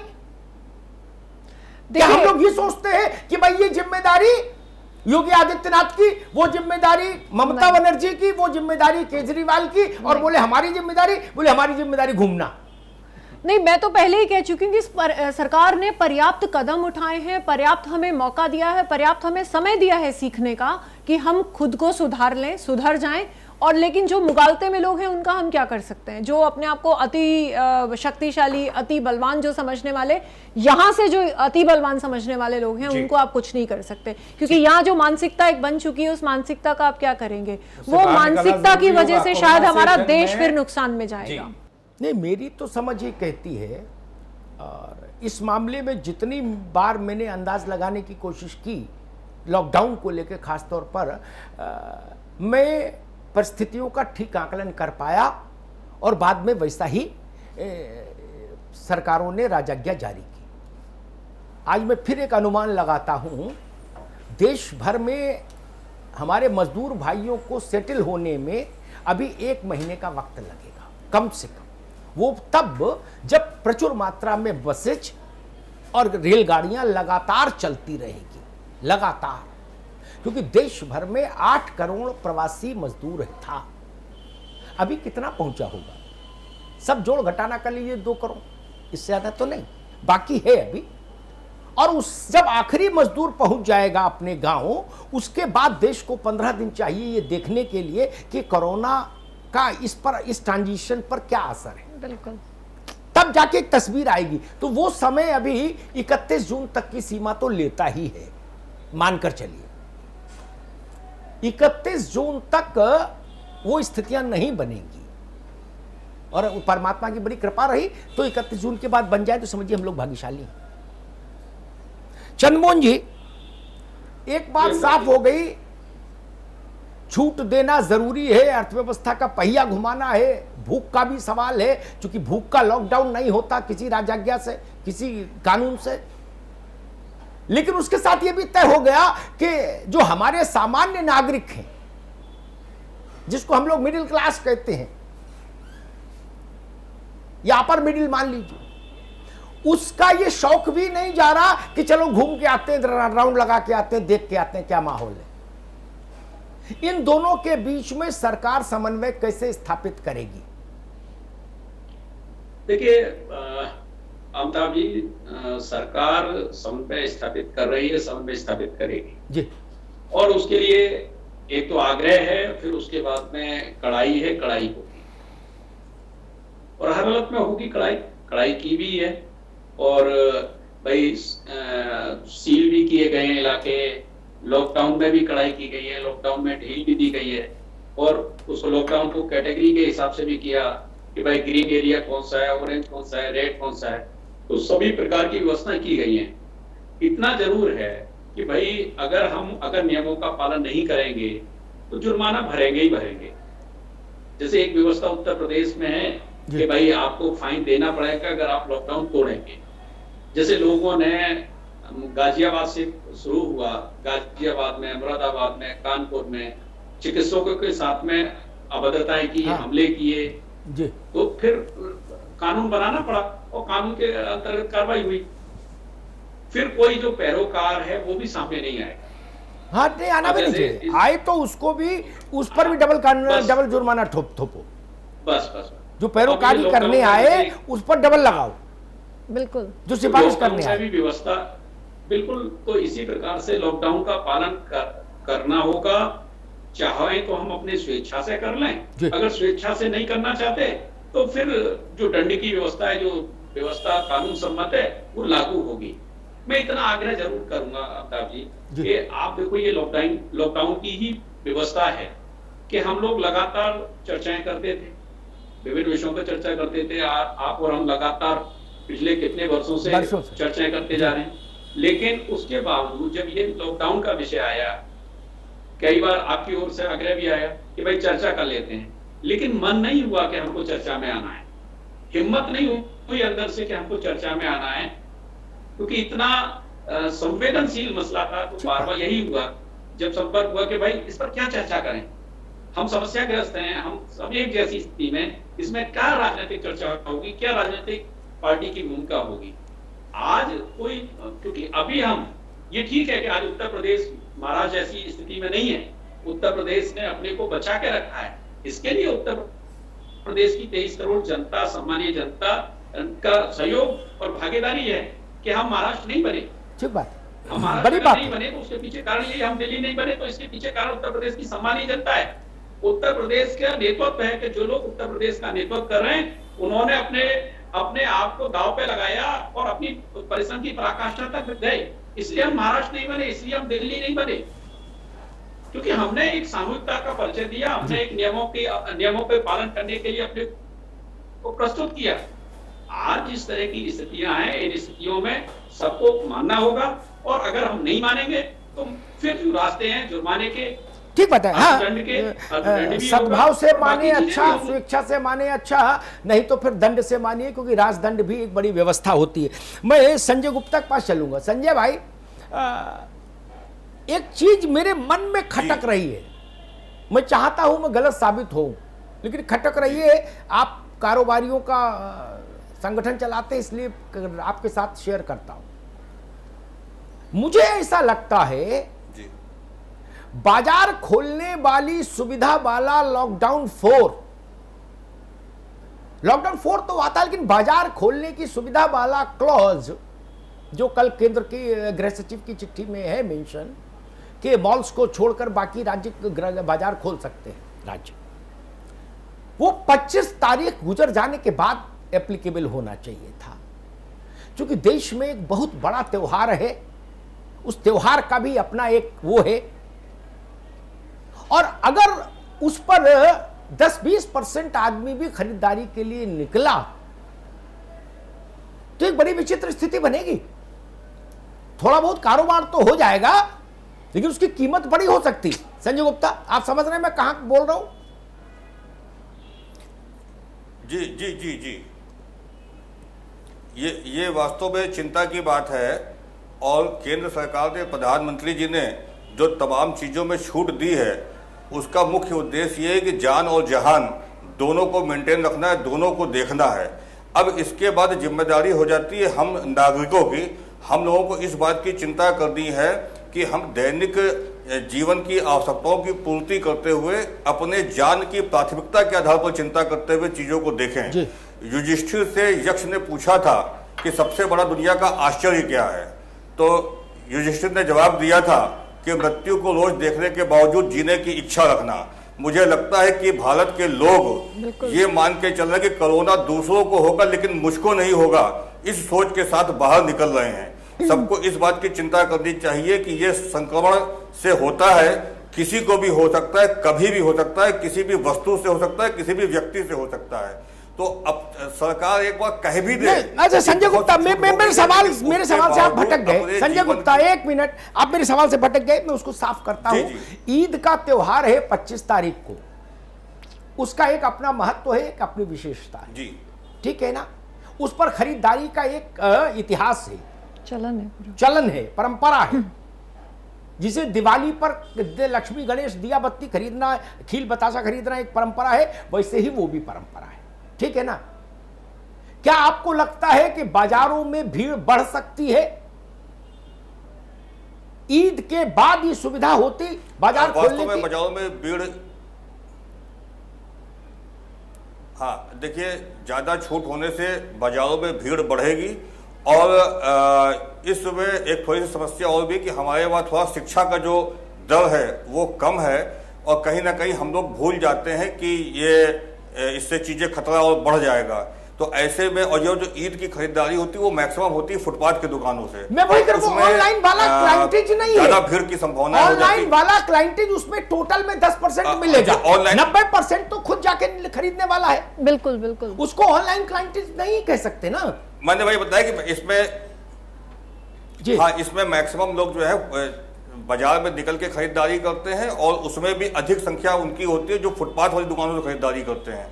क्या हम लोग ये सोचते हैं कि भाई ये जिम्मेदारी योगी आदित्यनाथ की, वो जिम्मेदारी ममता बनर्जी की, वो जिम्मेदारी केजरीवाल की, और बोले हमारी जिम्मेदारी घूमना? नहीं, मैं तो पहले ही कह चुकी हूँ कि सरकार ने पर्याप्त कदम उठाए हैं, पर्याप्त हमें मौका दिया है, पर्याप्त हमें समय दिया है सीखने का कि हम खुद को सुधार लें, सुधर जाएं। और लेकिन जो मुगालते में लोग हैं उनका हम क्या कर सकते हैं? जो अपने आप को अति शक्तिशाली, अति बलवान जो समझने वाले, यहाँ से जो अति बलवान समझने वाले लोग हैं उनको आप कुछ नहीं कर सकते, क्योंकि यहाँ जो मानसिकता एक बन चुकी है उस मानसिकता का आप क्या करेंगे? वो मानसिकता की वजह से शायद हमारा देश फिर नुकसान में जाएगा। नहीं, मेरी तो समझ ये कहती है, और इस मामले में जितनी बार मैंने अंदाज लगाने की कोशिश की लॉकडाउन को लेकर खासतौर पर, मैं परिस्थितियों का ठीक आकलन कर पाया और बाद में वैसा ही सरकारों ने राजज्ञा जारी की। आज मैं फिर एक अनुमान लगाता हूं, देश भर में हमारे मजदूर भाइयों को सेटल होने में अभी 1 महीने का वक्त लगेगा कम से कम। वो तब जब प्रचुर मात्रा में बसेज और रेलगाड़ियां लगातार चलती रहेगी, लगातार, क्योंकि देश भर में 8 करोड़ प्रवासी मजदूर था। अभी कितना पहुंचा होगा? सब जोड़ घटाना कर लीजिए 2 करोड़, इससे ज्यादा तो नहीं, बाकी है अभी। और उस जब आखिरी मजदूर पहुंच जाएगा अपने गांव, उसके बाद देश को 15 दिन चाहिए ये देखने के लिए कि कोरोना का इस ट्रांजिशन पर क्या असर है। बिल्कुल, तब जाके एक तस्वीर आएगी। तो वो समय अभी 31 जून तक की सीमा तो लेता ही है, मानकर चलिए 31 जून तक वो स्थितियां नहीं बनेंगी, और परमात्मा की बड़ी कृपा रही तो 31 जून के बाद बन जाए तो समझिए हम लोग भाग्यशाली हैं। चंद्रमोहन जी, एक बात साफ हो गई, छूट देना जरूरी है, अर्थव्यवस्था का पहिया घुमाना है, भूख का भी सवाल है, क्योंकि भूख का लॉकडाउन नहीं होता किसी राजज्ञा से, किसी कानून से। लेकिन उसके साथ यह भी तय हो गया कि जो हमारे सामान्य नागरिक हैं, जिसको हम लोग मिडिल क्लास कहते हैं या अपर मिडिल मान लीजिए, उसका ये शौक भी नहीं जा रहा कि चलो घूम के आते हैं, राउंड लगा के आते हैं, देख के आते हैं क्या माहौल है। इन दोनों के बीच में सरकार समन्वय कैसे स्थापित करेगी? देखिए अमिताभ जी, सरकार समन्वय स्थापित कर रही है, समन्वय स्थापित करेगी जी। और उसके लिए एक तो आग्रह है, फिर उसके बाद में कड़ाई है, कड़ाई होगी और हर हालत में होगी कड़ाई। कड़ाई की भी है और भाई सील भी किए गए हैं इलाके, लॉकडाउन में भी कड़ाई की गई है, लॉकडाउन में ढील भी दी गई है और उस लॉकडाउन को कैटेगरी के हिसाब से भी किया कि भाई ग्रीन एरिया कौन सा है, ऑरेंज कौन सा है, रेड कौन सा है, तो सभी प्रकार की व्यवस्था की गई है। इतना जरूर है कि भाई अगर नियमों का पालन नहीं करेंगे तो जुर्माना भरेंगे ही भरेंगे। जैसे एक व्यवस्था उत्तर प्रदेश में है कि भाई आपको फाइन देना पड़ेगा अगर आप लॉकडाउन तोड़ेंगे। जैसे लोगों ने गाजियाबाद से शुरू हुआ, गाजियाबाद में, मुरादाबाद में, कानपुर में चिकित्सकों के साथ में अभद्रताएं की, हमले किए, तो फिर कानून बनाना पड़ा और कानून के अंतर्गत कार्रवाई हुई। फिर कोई जो पैरोकार है वो भी सामने नहीं आएगा। हाँ, नहीं आना भी नहीं चाहिए। आए तो उसको भी, उस पर भी डबल जुर्माना थोपो। बस जो पैरोकारी करने आए उस पर डबल लगाओ, बिल्कुल, जो सिफारिश करने आए। भी व्यवस्था बिल्कुल, तो इसी प्रकार से लॉकडाउन का पालन करना होगा। चाहे तो हम अपने स्वेच्छा से कर लें, अगर स्वेच्छा से नहीं करना चाहते तो फिर जो दंड की व्यवस्था है, जो व्यवस्था कानून सम्मत है, वो लागू होगी। मैं इतना आग्रह जरूर करूंगा अमिताभ जी कि आप देखो, ये लॉकडाउन की ही व्यवस्था है कि हम लोग लगातार चर्चाएं करते थे, विभिन्न विषयों पर चर्चा करते थे। आप और हम लगातार पिछले कितने वर्षों से चर्चाएं करते जा रहे हैं, लेकिन उसके बावजूद जब ये लॉकडाउन का विषय आया, कई बार आपकी ओर से आग्रह भी आया कि भाई चर्चा कर लेते हैं, लेकिन मन नहीं हुआ कि हमको चर्चा में आना है, हिम्मत नहीं हुई अंदर से कि हमको चर्चा में आना है, क्योंकि इतना संवेदनशील मसला था। तो बार बार यही हुआ जब संपर्क हुआ कि भाई इस पर क्या चर्चा करें, हम समस्याग्रस्त हैं, हम सब एक जैसी स्थिति में, इसमें क्या राजनीतिक चर्चा होगी, क्या राजनीतिक पार्टी की भूमिका होगी। आज कोई, क्योंकि अभी हम, ये ठीक है कि आज उत्तर प्रदेश महाराष्ट्र जैसी स्थिति में नहीं है, उत्तर प्रदेश ने अपने को बचा के रखा है। इसके लिए उत्तर प्रदेश की 23 करोड़ जनता, सामान्य जनता का सहयोग और भागीदारी है कि हम महाराष्ट्र नहीं बने। ठीक बात, हम महाराष्ट्र नहीं बने तो उसके पीछे कारण यही, हम दिल्ली नहीं बने तो इसके पीछे कारण उत्तर प्रदेश की सामान्य जनता है। उत्तर प्रदेश का नेतृत्व है कि जो लोग उत्तर प्रदेश का नेतृत्व कर रहे हैं, उन्होंने अपने आप को दांव पे लगाया और अपनी परिश्रम की पराकाष्ठा तक गए। इसलिए हम महाराष्ट्र नहीं बने, इसलिए हम दिल्ली नहीं बने, क्योंकि हमने एक सामूहिकता का परिचय दिया, हमने एक नियमों पे पालन करने के लिए अपने को प्रस्तुत किया। आज जिस तरह की स्थितियां हैं, इन स्थितियों में सबको मानना होगा, और अगर हम नहीं मानेंगे तो फिर जो रास्ते हैं जुर्माने के, ठीक बात है। हाँ, सद्भाव से माने अच्छा, स्वेच्छा से माने अच्छा, नहीं तो फिर दंड से मानिए, क्योंकि राजदंड भी एक बड़ी व्यवस्था होती है। मैं संजय गुप्ता के पास चलूंगा। संजय भाई, एक चीज मेरे मन में खटक रही है, मैं चाहता हूं मैं गलत साबित हूं, लेकिन खटक रही है। आप कारोबारियों का संगठन चलाते, इसलिए आपके साथ शेयर करता हूं। मुझे ऐसा लगता है बाजार खोलने वाली सुविधा वाला लॉकडाउन 4 तो आता है, लेकिन बाजार खोलने की सुविधा वाला क्लॉज जो कल केंद्र के गृह सचिव की चिट्ठी में है मेंशन, कि मॉल्स को छोड़कर बाकी राज्य बाजार खोल सकते हैं राज्य, वो 25 तारीख गुजर जाने के बाद एप्लीकेबल होना चाहिए था। क्योंकि देश में एक बहुत बड़ा त्योहार है, उस त्योहार का भी अपना एक वो है, और अगर उस पर 10-20% आदमी भी खरीदारी के लिए निकला तो एक बड़ी विचित्र स्थिति बनेगी। थोड़ा बहुत कारोबार तो हो जाएगा, लेकिन उसकी कीमत बड़ी हो सकती। संजय गुप्ता, आप समझ रहे हैं मैं कहां बोल रहा हूं? जी जी जी जी, ये वास्तव में चिंता की बात है, और केंद्र सरकार ने, प्रधानमंत्री जी ने जो तमाम चीज़ों में छूट दी है, उसका मुख्य उद्देश्य ये है कि जान और जहान दोनों को मेंटेन रखना है, दोनों को देखना है। अब इसके बाद जिम्मेदारी हो जाती है हम नागरिकों की। हम लोगों को इस बात की चिंता करनी है कि हम दैनिक जीवन की आवश्यकताओं की पूर्ति करते हुए अपने जान की प्राथमिकता के आधार पर चिंता करते हुए चीजों को देखें। युधिष्ठिर से यक्ष ने पूछा था कि सबसे बड़ा दुनिया का आश्चर्य क्या है, तो युधिष्ठिर ने जवाब दिया था कि मृत्यु को रोज देखने के बावजूद जीने की इच्छा रखना। मुझे लगता है कि भारत के लोग ये मान के चल रहे हैं कि कोरोना दूसरों को होगा लेकिन मुझको नहीं होगा, इस सोच के साथ बाहर निकल रहे हैं। सबको इस बात की चिंता करनी चाहिए कि ये संक्रमण से होता है, किसी को भी हो सकता है, कभी भी हो सकता है, किसी भी वस्तु से हो सकता है, किसी भी व्यक्ति से हो सकता है। तो अब सरकार एक बार कह भी दे। अच्छा संजय गुप्ता, मेरे सवाल से आप भटक गए। संजय गुप्ता, एक मिनट, आप मेरे सवाल से भटक गए, मैं उसको साफ करता हूं। ईद का त्योहार है 25 तारीख को, उसका एक अपना महत्व है, एक अपनी विशेषता है जी, ठीक है ना। उस पर खरीदारी का एक इतिहास है, चलन है, परंपरा है। जिसे दिवाली पर लक्ष्मी गणेश दिया बत्ती खरीदना, खील बतासा खरीदना एक परंपरा है, वैसे ही वो भी परंपरा है, ठीक है ना। क्या आपको लगता है कि बाजारों में भीड़ बढ़ सकती है? ईद के बाद ये सुविधा होती बाजार खोलने की? बाजारों में भीड़, हाँ देखिए, ज्यादा छूट होने से बाजारों में भीड़ बढ़ेगी। और इस समय एक थोड़ी सी समस्या और भी कि हमारे वहाँ थोड़ा शिक्षा का जो दर है वो कम है, और कहीं ना कहीं हम लोग भूल जाते हैं कि ये इससे चीजें खतरा और बढ़ जाएगा। तो ऐसे में, और जो ईद की खरीदारी होती है वो मैक्सिमम होती है फुटपाथ के दुकानों से। मैं वही कर रहा हूं, ऑनलाइन वाला क्लाइंटेज नहीं है, ज्यादा भीड़ की संभावना, ऑनलाइन वाला क्लाइंटेज उसमें टोटल में 10% मिलेगा, 90% तो खुद जाके खरीदने वाला है। बिल्कुल बिल्कुल, उसको ऑनलाइन क्लाइंटेज नहीं कह सकते ना। मैंने वही बताया कि इसमें जी, हाँ, इसमें मैक्सिमम लोग जो है बाजार में निकल के खरीदारी करते हैं, और उसमें भी अधिक संख्या उनकी होती है जो फुटपाथ वाली दुकानों से खरीदारी करते हैं।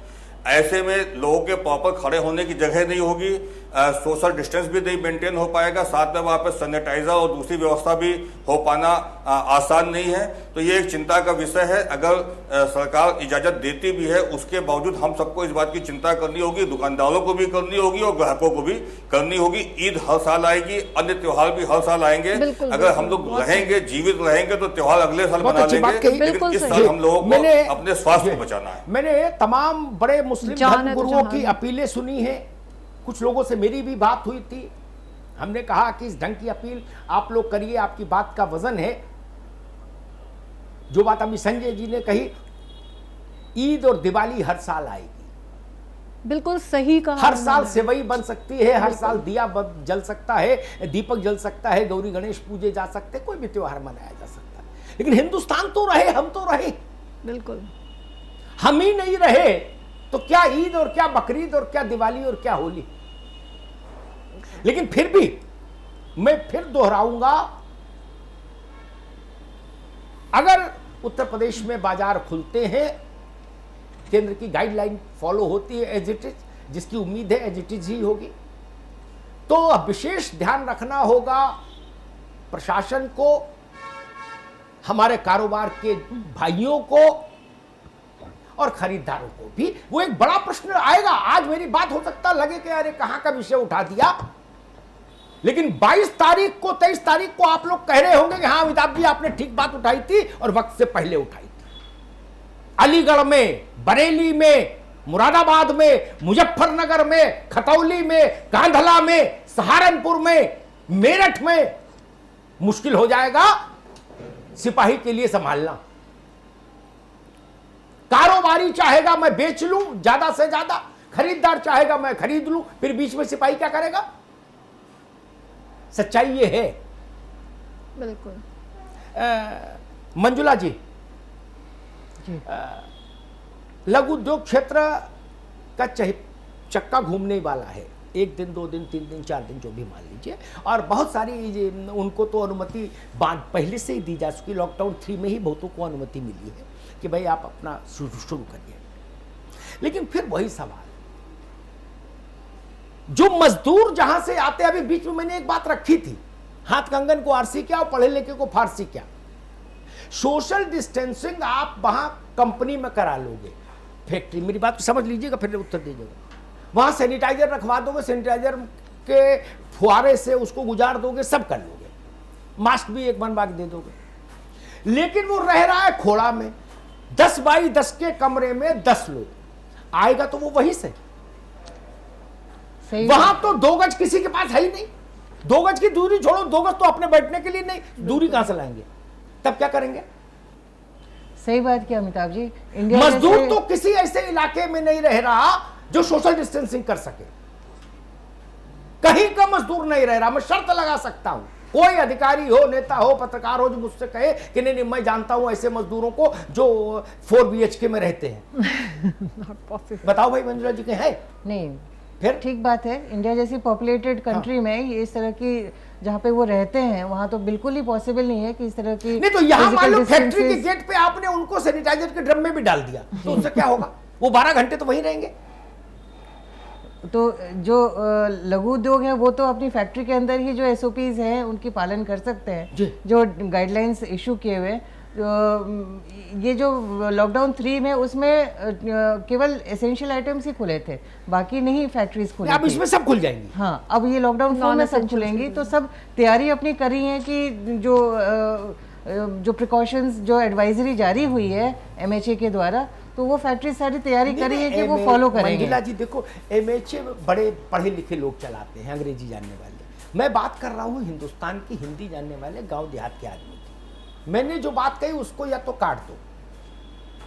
ऐसे में लोगों के प्रॉपर खड़े होने की जगह नहीं होगी, सोशल डिस्टेंस भी नहीं मेंटेन हो पाएगा, साथ में वहाँ पे सैनिटाइजर और दूसरी व्यवस्था भी हो पाना आसान नहीं है। तो ये एक चिंता का विषय है। अगर सरकार इजाजत देती भी है, उसके बावजूद हम सबको इस बात की चिंता करनी होगी, दुकानदारों को भी करनी होगी और ग्राहकों को भी करनी होगी। ईद हर साल आएगी, अन्य त्योहार भी हर साल आएंगे। अगर हम लोग रहेंगे, जीवित रहेंगे, तो त्योहार अगले साल मना लेंगे, लेकिन इस साल हम लोगों को अपने स्वास्थ्य को बचाना है। मैंने तमाम बड़े मुस्लिम धर्मगुरुओं की अपीलें सुनी है, कुछ लोगों से मेरी भी बात हुई थी। हमने कहा कि इस ढंग की अपील आप लोग करिए, आपकी बात का वजन है। जो बात अभी संजय जी ने कही, ईद और दिवाली हर साल आएगी, बिल्कुल सही कहा। हर साल सेवई बन सकती है, हर साल दिया जल सकता है, दीपक जल सकता है, गौरी गणेश पूजे जा सकते, कोई भी त्योहार मनाया जा सकता है। लेकिन हिंदुस्तान तो रहे, हम तो रहे, बिल्कुल हम ही नहीं रहे तो क्या ईद और क्या बकरीद और क्या दिवाली और क्या होली। लेकिन फिर भी मैं फिर दोहराऊंगा, अगर उत्तर प्रदेश में बाजार खुलते हैं, केंद्र की गाइडलाइन फॉलो होती है एज इट इज, जिसकी उम्मीद है एज इट इज ही होगी, तो विशेष ध्यान रखना होगा प्रशासन को, हमारे कारोबार के भाइयों को और खरीदारों को भी। वो एक बड़ा प्रश्न आएगा। आज मेरी बात हो सकता लगे कि अरे कहां का विषय उठा दिया, लेकिन 22 तारीख को 23 तारीख को आप लोग कह रहे होंगे कि हाँ अमिताभ जी आपने ठीक बात उठाई थी और वक्त से पहले उठाई थी। अलीगढ़ में, बरेली में, मुरादाबाद में, मुजफ्फरनगर में, खतौली में, कांधला में, सहारनपुर में, मेरठ में मुश्किल हो जाएगा सिपाही के लिए संभालना। कारोबारी चाहेगा मैं बेच लूं ज्यादा से ज्यादा, खरीदार चाहेगा मैं खरीद लूं, फिर बीच में सिपाही क्या करेगा? सच्चाई ये है। बिल्कुल। मंजुला जी, लघु उद्योग क्षेत्र का चक्का घूमने वाला है, 1 दिन 2 दिन 3 दिन 4 दिन जो भी मान लीजिए, और बहुत सारी उनको तो अनुमति पहले से ही दी जा चुकी। लॉकडाउन 3 में ही बहुतों को अनुमति मिली है कि भाई आप अपना शुरू करिए। लेकिन फिर वही सवाल, जो मजदूर जहां से आते, अभी बीच में मैंने एक बात रखी थी, हाथ कंगन को आरसी क्या और पढ़े लिखे को फारसी क्या। सोशल डिस्टेंसिंग आप वहां कंपनी में करा लोगे, फैक्ट्री, मेरी बात समझ लीजिएगा फिर उत्तर दीजिएगा, वहां सैनिटाइजर रखवा दोगे, सैनिटाइजर के फुहारे से उसको गुजार दोगे, सब कर लोगे, मास्क भी एक बनवा के दे दोगे। लेकिन वो रह रहा है खोड़ा में, 10 बाई 10 के कमरे में 10 लोग, आएगा तो वो वहीं से, वहां तो 2 गज किसी के पास है ही नहीं। 2 गज की दूरी छोड़ो, 2 गज तो अपने बैठने के लिए नहीं, दूरी कहां से लाएंगे? तब क्या करेंगे? सही बात किया अमिताभ जी। इंडिया मजदूर तो किसी ऐसे इलाके में नहीं रह रहा जो सोशल डिस्टेंसिंग कर सके, कहीं का मजदूर नहीं रह रहा। मैं शर्त लगा सकता हूं, कोई अधिकारी हो, नेता हो, पत्रकार हो जो मुझसे कहे कि नहीं मैं जानता हूं ऐसे मजदूरों को जो 4 BHK में रहते हैं। बताओ भाई मंजुला जी के है? नहीं, फिर ठीक बात है। इंडिया जैसी पॉपुलेटेड कंट्री में ये इस तरह की जहाँ पे वो रहते हैं वहां तो बिल्कुल ही पॉसिबल नहीं है कि इस तरह की। नहीं तो यहाँ मान लो फैक्ट्री के गेट पे आपने उनको सैनिटाइजर के ड्रम में भी डाल दिया तो उससे क्या होगा? वो 12 घंटे तो वहीं रहेंगे। तो जो लघु उद्योग है वो तो अपनी फैक्ट्री के अंदर ही जो SOPs हैं उनकी पालन कर सकते हैं, जो गाइडलाइंस इशू किए हुए। ये जो लॉकडाउन 3 में उसमें केवल एसेंशियल आइटम्स ही खुले थे, बाकी नहीं फैक्ट्रीज खुली। अब इसमें सब खुल जाएंगी। हाँ, अब ये लॉकडाउन 4 में सब खुलेंगी, तो सब तैयारी अपनी करी है कि जो प्रिकॉशंस, जो एडवाइजरी जारी हुई है MHA के द्वारा, तो वो फैक्ट्री सारी तैयारी करी है कि वो फॉलो करेंगे। मंजिला जी देखो, MHA बड़े पढ़े लिखे लोग चलाते हैं, अंग्रेजी जानने वाले। मैं बात कर रहा हूँ हिंदुस्तान की हिंदी जानने वाले गांव देहात के आदमी की। मैंने जो बात कही उसको या तो काट दो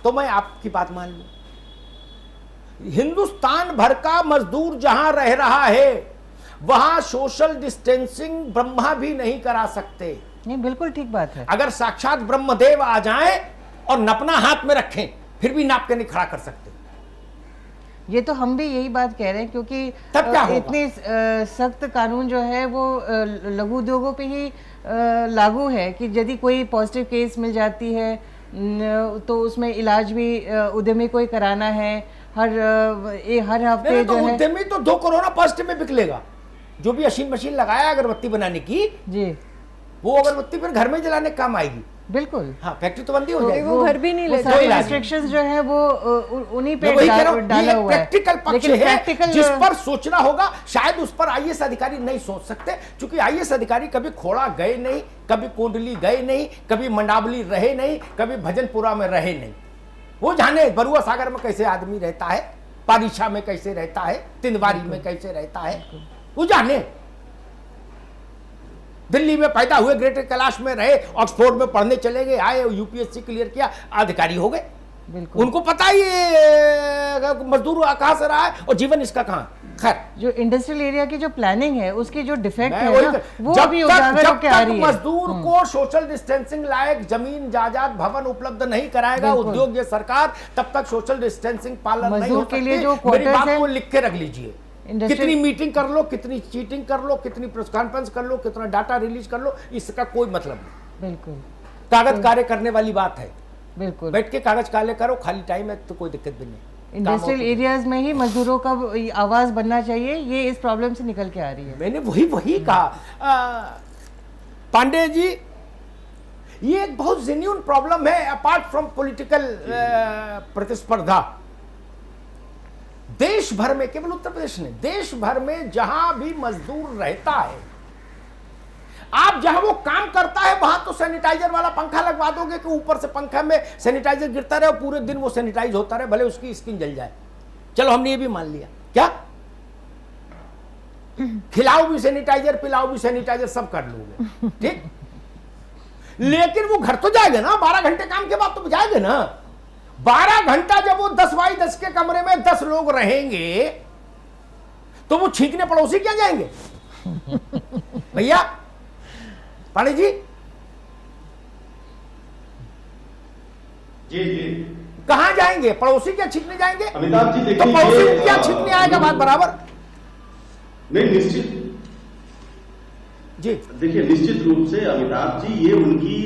तो मैं आपकी बात मान लूं। हिंदुस्तान भर का मजदूर जहां रह रहा है वहां सोशल डिस्टेंसिंग ब्रह्मा भी नहीं करा सकते। नहीं, बिल्कुल ठीक बात है। अगर साक्षात ब्रह्मदेव आ जाएं और नपना हाथ में रखें फिर भी नाप के नहीं खड़ा कर सकते। ये तो हम भी यही बात कह रहे हैं, क्योंकि तब क्या होगा? इतने सख्त कानून जो है वो लघु उद्योगों पे ही लागू है कि यदि कोई पॉजिटिव केस मिल जाती है तो उसमें इलाज भी उद्यमी को ही कराना है। हर हफ्ते तो जो है उद्यमी तो 2 कोरोना पॉजिटिव में बिकलेगा। जो भी मशीन लगाया अगरबत्ती बनाने की जी, वो अगरबत्ती फिर घर में जलाने का काम आएगी। बिल्कुल। हाँ, फैक्ट्री तो बंदी हो जाएगी, वो घर भी नहीं ले सारे रिस्ट्रिक्शंस जो है वो उन्हीं पे डाला हुआ है। प्रैक्टिकल पक्ष है जिस पर सोचना होगा। शायद उस पर IAS अधिकारी नहीं सोच सकते, क्योंकि IAS अधिकारी कभी खोड़ा गए नहीं, कभी कुंडली गए नहीं, कभी मंडावली रहे नहीं, कभी भजनपुरा में रहे नहीं। वो जाने बरुआ सागर में कैसे आदमी रहता है, पारिशा में कैसे रहता है, तिंदवारी में कैसे रहता है, वो जाने। दिल्ली में पैदा हुए, ग्रेटर कैलाश में रहे, ऑक्सफोर्ड में पढ़ने चले गए, आए, UPSC क्लियर किया, अधिकारी हो गए। उनको पता ही मजदूर कहां से रहा है और जीवन इसका कहां। खैर, जो इंडस्ट्रियल एरिया की जो प्लानिंग है उसकी जो डिफेक्ट है ना, वो अभी उजागर होकर आ रही है। मजदूर को सोशल डिस्टेंसिंग लायक जमीन जायदाद भवन उपलब्ध नहीं कराएगा उद्योग या सरकार, तब तक सोशल डिस्टेंसिंग पालन नहीं हो सकती। मेरी बात को लिख के रख लीजिए। कितनी मीटिंग कर लो, कितनी चीटिंग कर लो, कितनी प्रेस कॉन्फ्रेंस कर लो, कितना डाटा रिलीज कर लो, इसका कोई मतलब नहीं। बिल्कुल कागज कार्य करने वाली बात है। बिल्कुल, बैठ के कागज कार्य करो, खाली टाइम है तो कोई दिक्कत भी नहीं। इंडस्ट्रियल एरियाज में ही मजदूरों का आवाज बनना चाहिए, ये इस प्रॉब्लम से निकल के आ रही है। मैंने वही कहा पांडे जी, ये एक बहुत जेन्युइन प्रॉब्लम है अपार्ट फ्रॉम पॉलिटिकल प्रतिस्पर्धा। देश भर में, केवल उत्तर प्रदेश नहीं, देश भर में जहां भी मजदूर रहता है, आप जहां वो काम करता है वहां तो सैनिटाइजर वाला पंखा लगवा दोगे कि ऊपर से पंखा में सैनिटाइजर गिरता रहे और पूरे दिन वो सैनिटाइज होता रहे, भले उसकी स्किन जल जाए। चलो हमने ये भी मान लिया, क्या खिलाओ भी सैनिटाइजर, पिलाओ भी सैनिटाइजर, सब कर लोगे, ठीक। लेकिन वो घर तो जाएगा ना, 12 घंटे काम के बाद तो जाएगा ना। 12 घंटा जब वो 10 बाई 10 के कमरे में 10 लोग रहेंगे तो वो छींकने पड़ोसी क्या जाएंगे? भैया पांडे जी, जी कहां जाएंगे? पड़ोसी क्या छींकने जाएंगे? अमिताभ जी देखिए, तो पड़ोसी क्या छींकने आएगा? बात बराबर नहीं, निश्चित जी। देखिए, निश्चित रूप से अमिताभ जी ये उनकी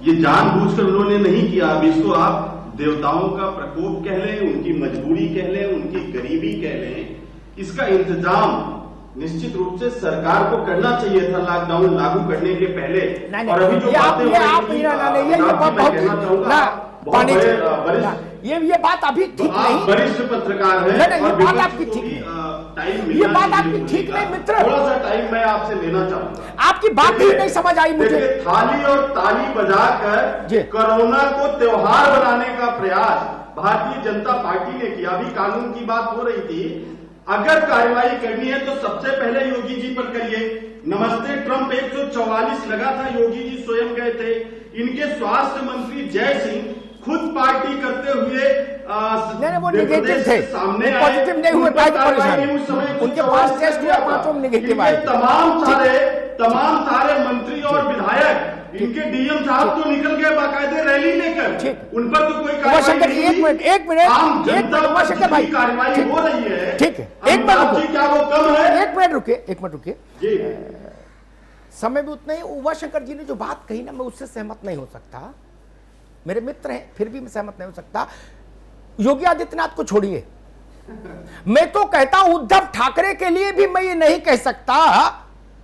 ये जानबूझकर उन्होंने नहीं किया। अब इसको आप देवताओं का प्रकोप कह लें, उनकी मजबूरी कह लें, उनकी गरीबी कह लें, इसका इंतजाम निश्चित रूप से सरकार को करना चाहिए था लॉकडाउन लागू करने के पहले। और अभी जो बातें ये बात अभी ठीक नहीं, वरिष्ठ पत्रकार हैं, ये बात आपकी ठीक नहीं। टाइम ये बात आपकी ठीक नहीं मित्र, थोड़ा सा टाइम मैं आपसे लेना चाहूंगा। आपकी बात ही नहीं समझ आई मुझे। थाली और ताली बजाकर कोरोना को त्योहार बनाने का प्रयास भारतीय जनता पार्टी ने किया। अभी कानून की बात हो रही थी, अगर कार्रवाई करनी है तो सबसे पहले योगी जी पर करिए। नमस्ते ट्रंप 144 लगा था, योगी जी स्वयं गए थे। इनके स्वास्थ्य मंत्री जय सिंह खुद पार्टी करते हुए नहीं, वो निगेटिव थे, सामने पॉजिटिव नहीं हुए, उनके पास टेस्ट हुआ, पांचों में निगेटिव आए। तमाम सारे मंत्री और विधायक, इनके डीएम साहब तो निकल गए बाकायदे रैली लेकर, उन पर तो कोई एक मिनट उमाशंकर भाई, कार्रवाई हो रही है। ठीक है, एक मिनट, क्या वो कम है? एक मिनट रुकिए। समय भी उतना ही। उमाशंकर जी ने जो बात कही ना, मैं उससे सहमत नहीं हो सकता। मेरे मित्र हैं, फिर भी मैं सहमत नहीं हो सकता। योगी आदित्यनाथ को छोड़िए, मैं तो कहता हूं उद्धव ठाकरे के लिए भी मैं ये नहीं कह सकता।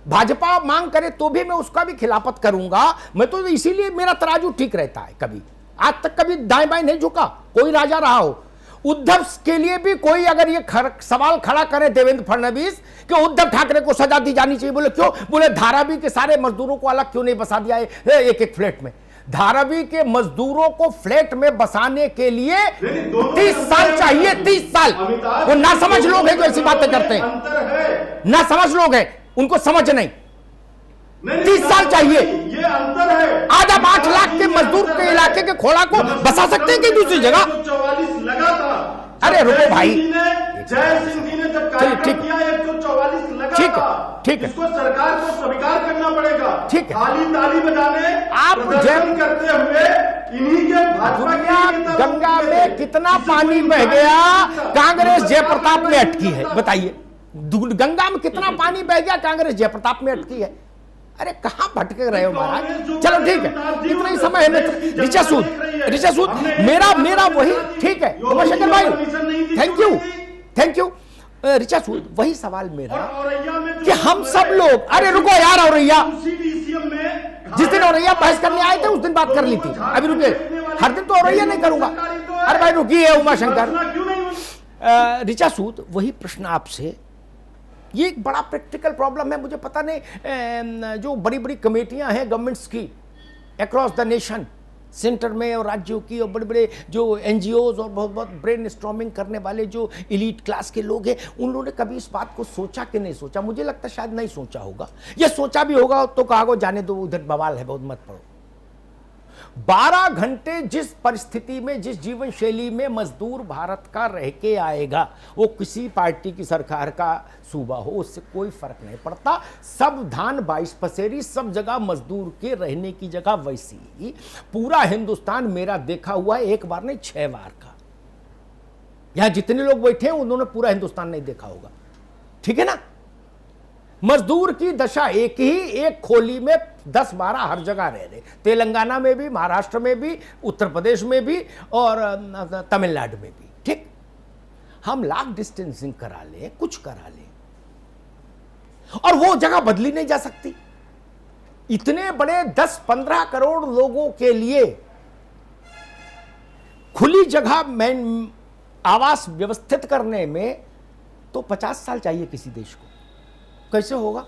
भाजपा मांग करे तो भी मैं उसका भी खिलाफत करूंगा। मैं तो इसीलिए मेरा तराजू ठीक रहता है, कभी आज तक कभी दाएं बाएं नहीं झुका, कोई राजा रहा हो। उद्धव के लिए भी कोई अगर ये सवाल खड़ा करे देवेंद्र फडणवीस कि उद्धव ठाकरे को सजा दी जानी चाहिए, बोले क्यों? बोले धारावी के सारे मजदूरों को अलग क्यों नहीं बसा दिया है एक एक फ्लैट में? धारावी के मजदूरों को फ्लैट में बसाने के लिए 30 साल चाहिए, 30 साल। वो ना समझ लोग हैं जो ऐसी बातें करते हैं, ना समझ लोग हैं, उनको समझ नहीं। 30 साल चाहिए। ये अंतर है। आज आप 8 लाख के मजदूर के इलाके के खोड़ा को बसा सकते हैं कि दूसरी जगह? 144 लगा था। अरे रुको भाई, जय सिंह जी ने जब कार्यक्रम किया 144 लगा था। ठीक है, इसको सरकार को स्वीकार करना पड़ेगा। ठीक है, ताली बजाने आप प्रदर्शन करते हुए इन्हीं के भाजपा गंगा में कितना पानी बह गया, कांग्रेस जयप्रताप में अटकी है। बताइए, गंगा में कितना पानी बह गया, कांग्रेस जयप्रताप में अटकी है। अरे कहां भटक रहे हो महाराज? चलो ठीक है, इतना ही समय है। ऋचा सूद मेरा वही ठीक है। उमाशंकर भाई थैंक यू। ऋचा सूद, वही सवाल मेरा कि हम सब लोग, अरे रुको यार, औरैया जिस दिन औरैया बहस करने आए थे उस दिन बात कर ली थी। अभी रुके, हर दिन तो औरैया नहीं करूंगा। अरे भाई रुकिए उमाशंकर। ऋचा सूद, वही प्रश्न आपसे, ये एक बड़ा प्रैक्टिकल प्रॉब्लम है। मुझे पता नहीं, जो बड़ी बड़ी कमेटियां हैं गवर्नमेंट्स की अक्रॉस द नेशन, सेंटर में और राज्यों की, और बड़े बड़े जो एनजीओज और बहुत बहुत ब्रेन स्टॉर्मिंग करने वाले जो एलीट क्लास के लोग हैं, उन लोगों ने कभी इस बात को सोचा कि नहीं सोचा? मुझे लगता है शायद नहीं सोचा होगा, या सोचा भी होगा तो कहा जाने दो, उधर बवाल है, बहुत मत पढ़ो। 12 घंटे जिस परिस्थिति में, जिस जीवन शैली में मजदूर भारत का रह के आएगा, वो किसी पार्टी की सरकार का सूबा हो, उससे कोई फर्क नहीं पड़ता। सब धान 22 पसेरी, सब जगह मजदूर के रहने की जगह वैसी ही। पूरा हिंदुस्तान मेरा देखा हुआ है, एक बार नहीं 6 बार का। यहां जितने लोग बैठे हैं उन्होंने पूरा हिंदुस्तान नहीं देखा होगा, ठीक है ना? मजदूर की दशा एक ही, एक खोली में 10-12 हर जगह रह रहे, तेलंगाना में भी, महाराष्ट्र में भी, उत्तर प्रदेश में भी और तमिलनाडु में भी। ठीक, हम लाख डिस्टेंसिंग करा लें, कुछ करा लें, और वो जगह बदली नहीं जा सकती। इतने बड़े 10-15 करोड़ लोगों के लिए खुली जगह में आवास व्यवस्थित करने में तो 50 साल चाहिए किसी देश को। कैसे होगा?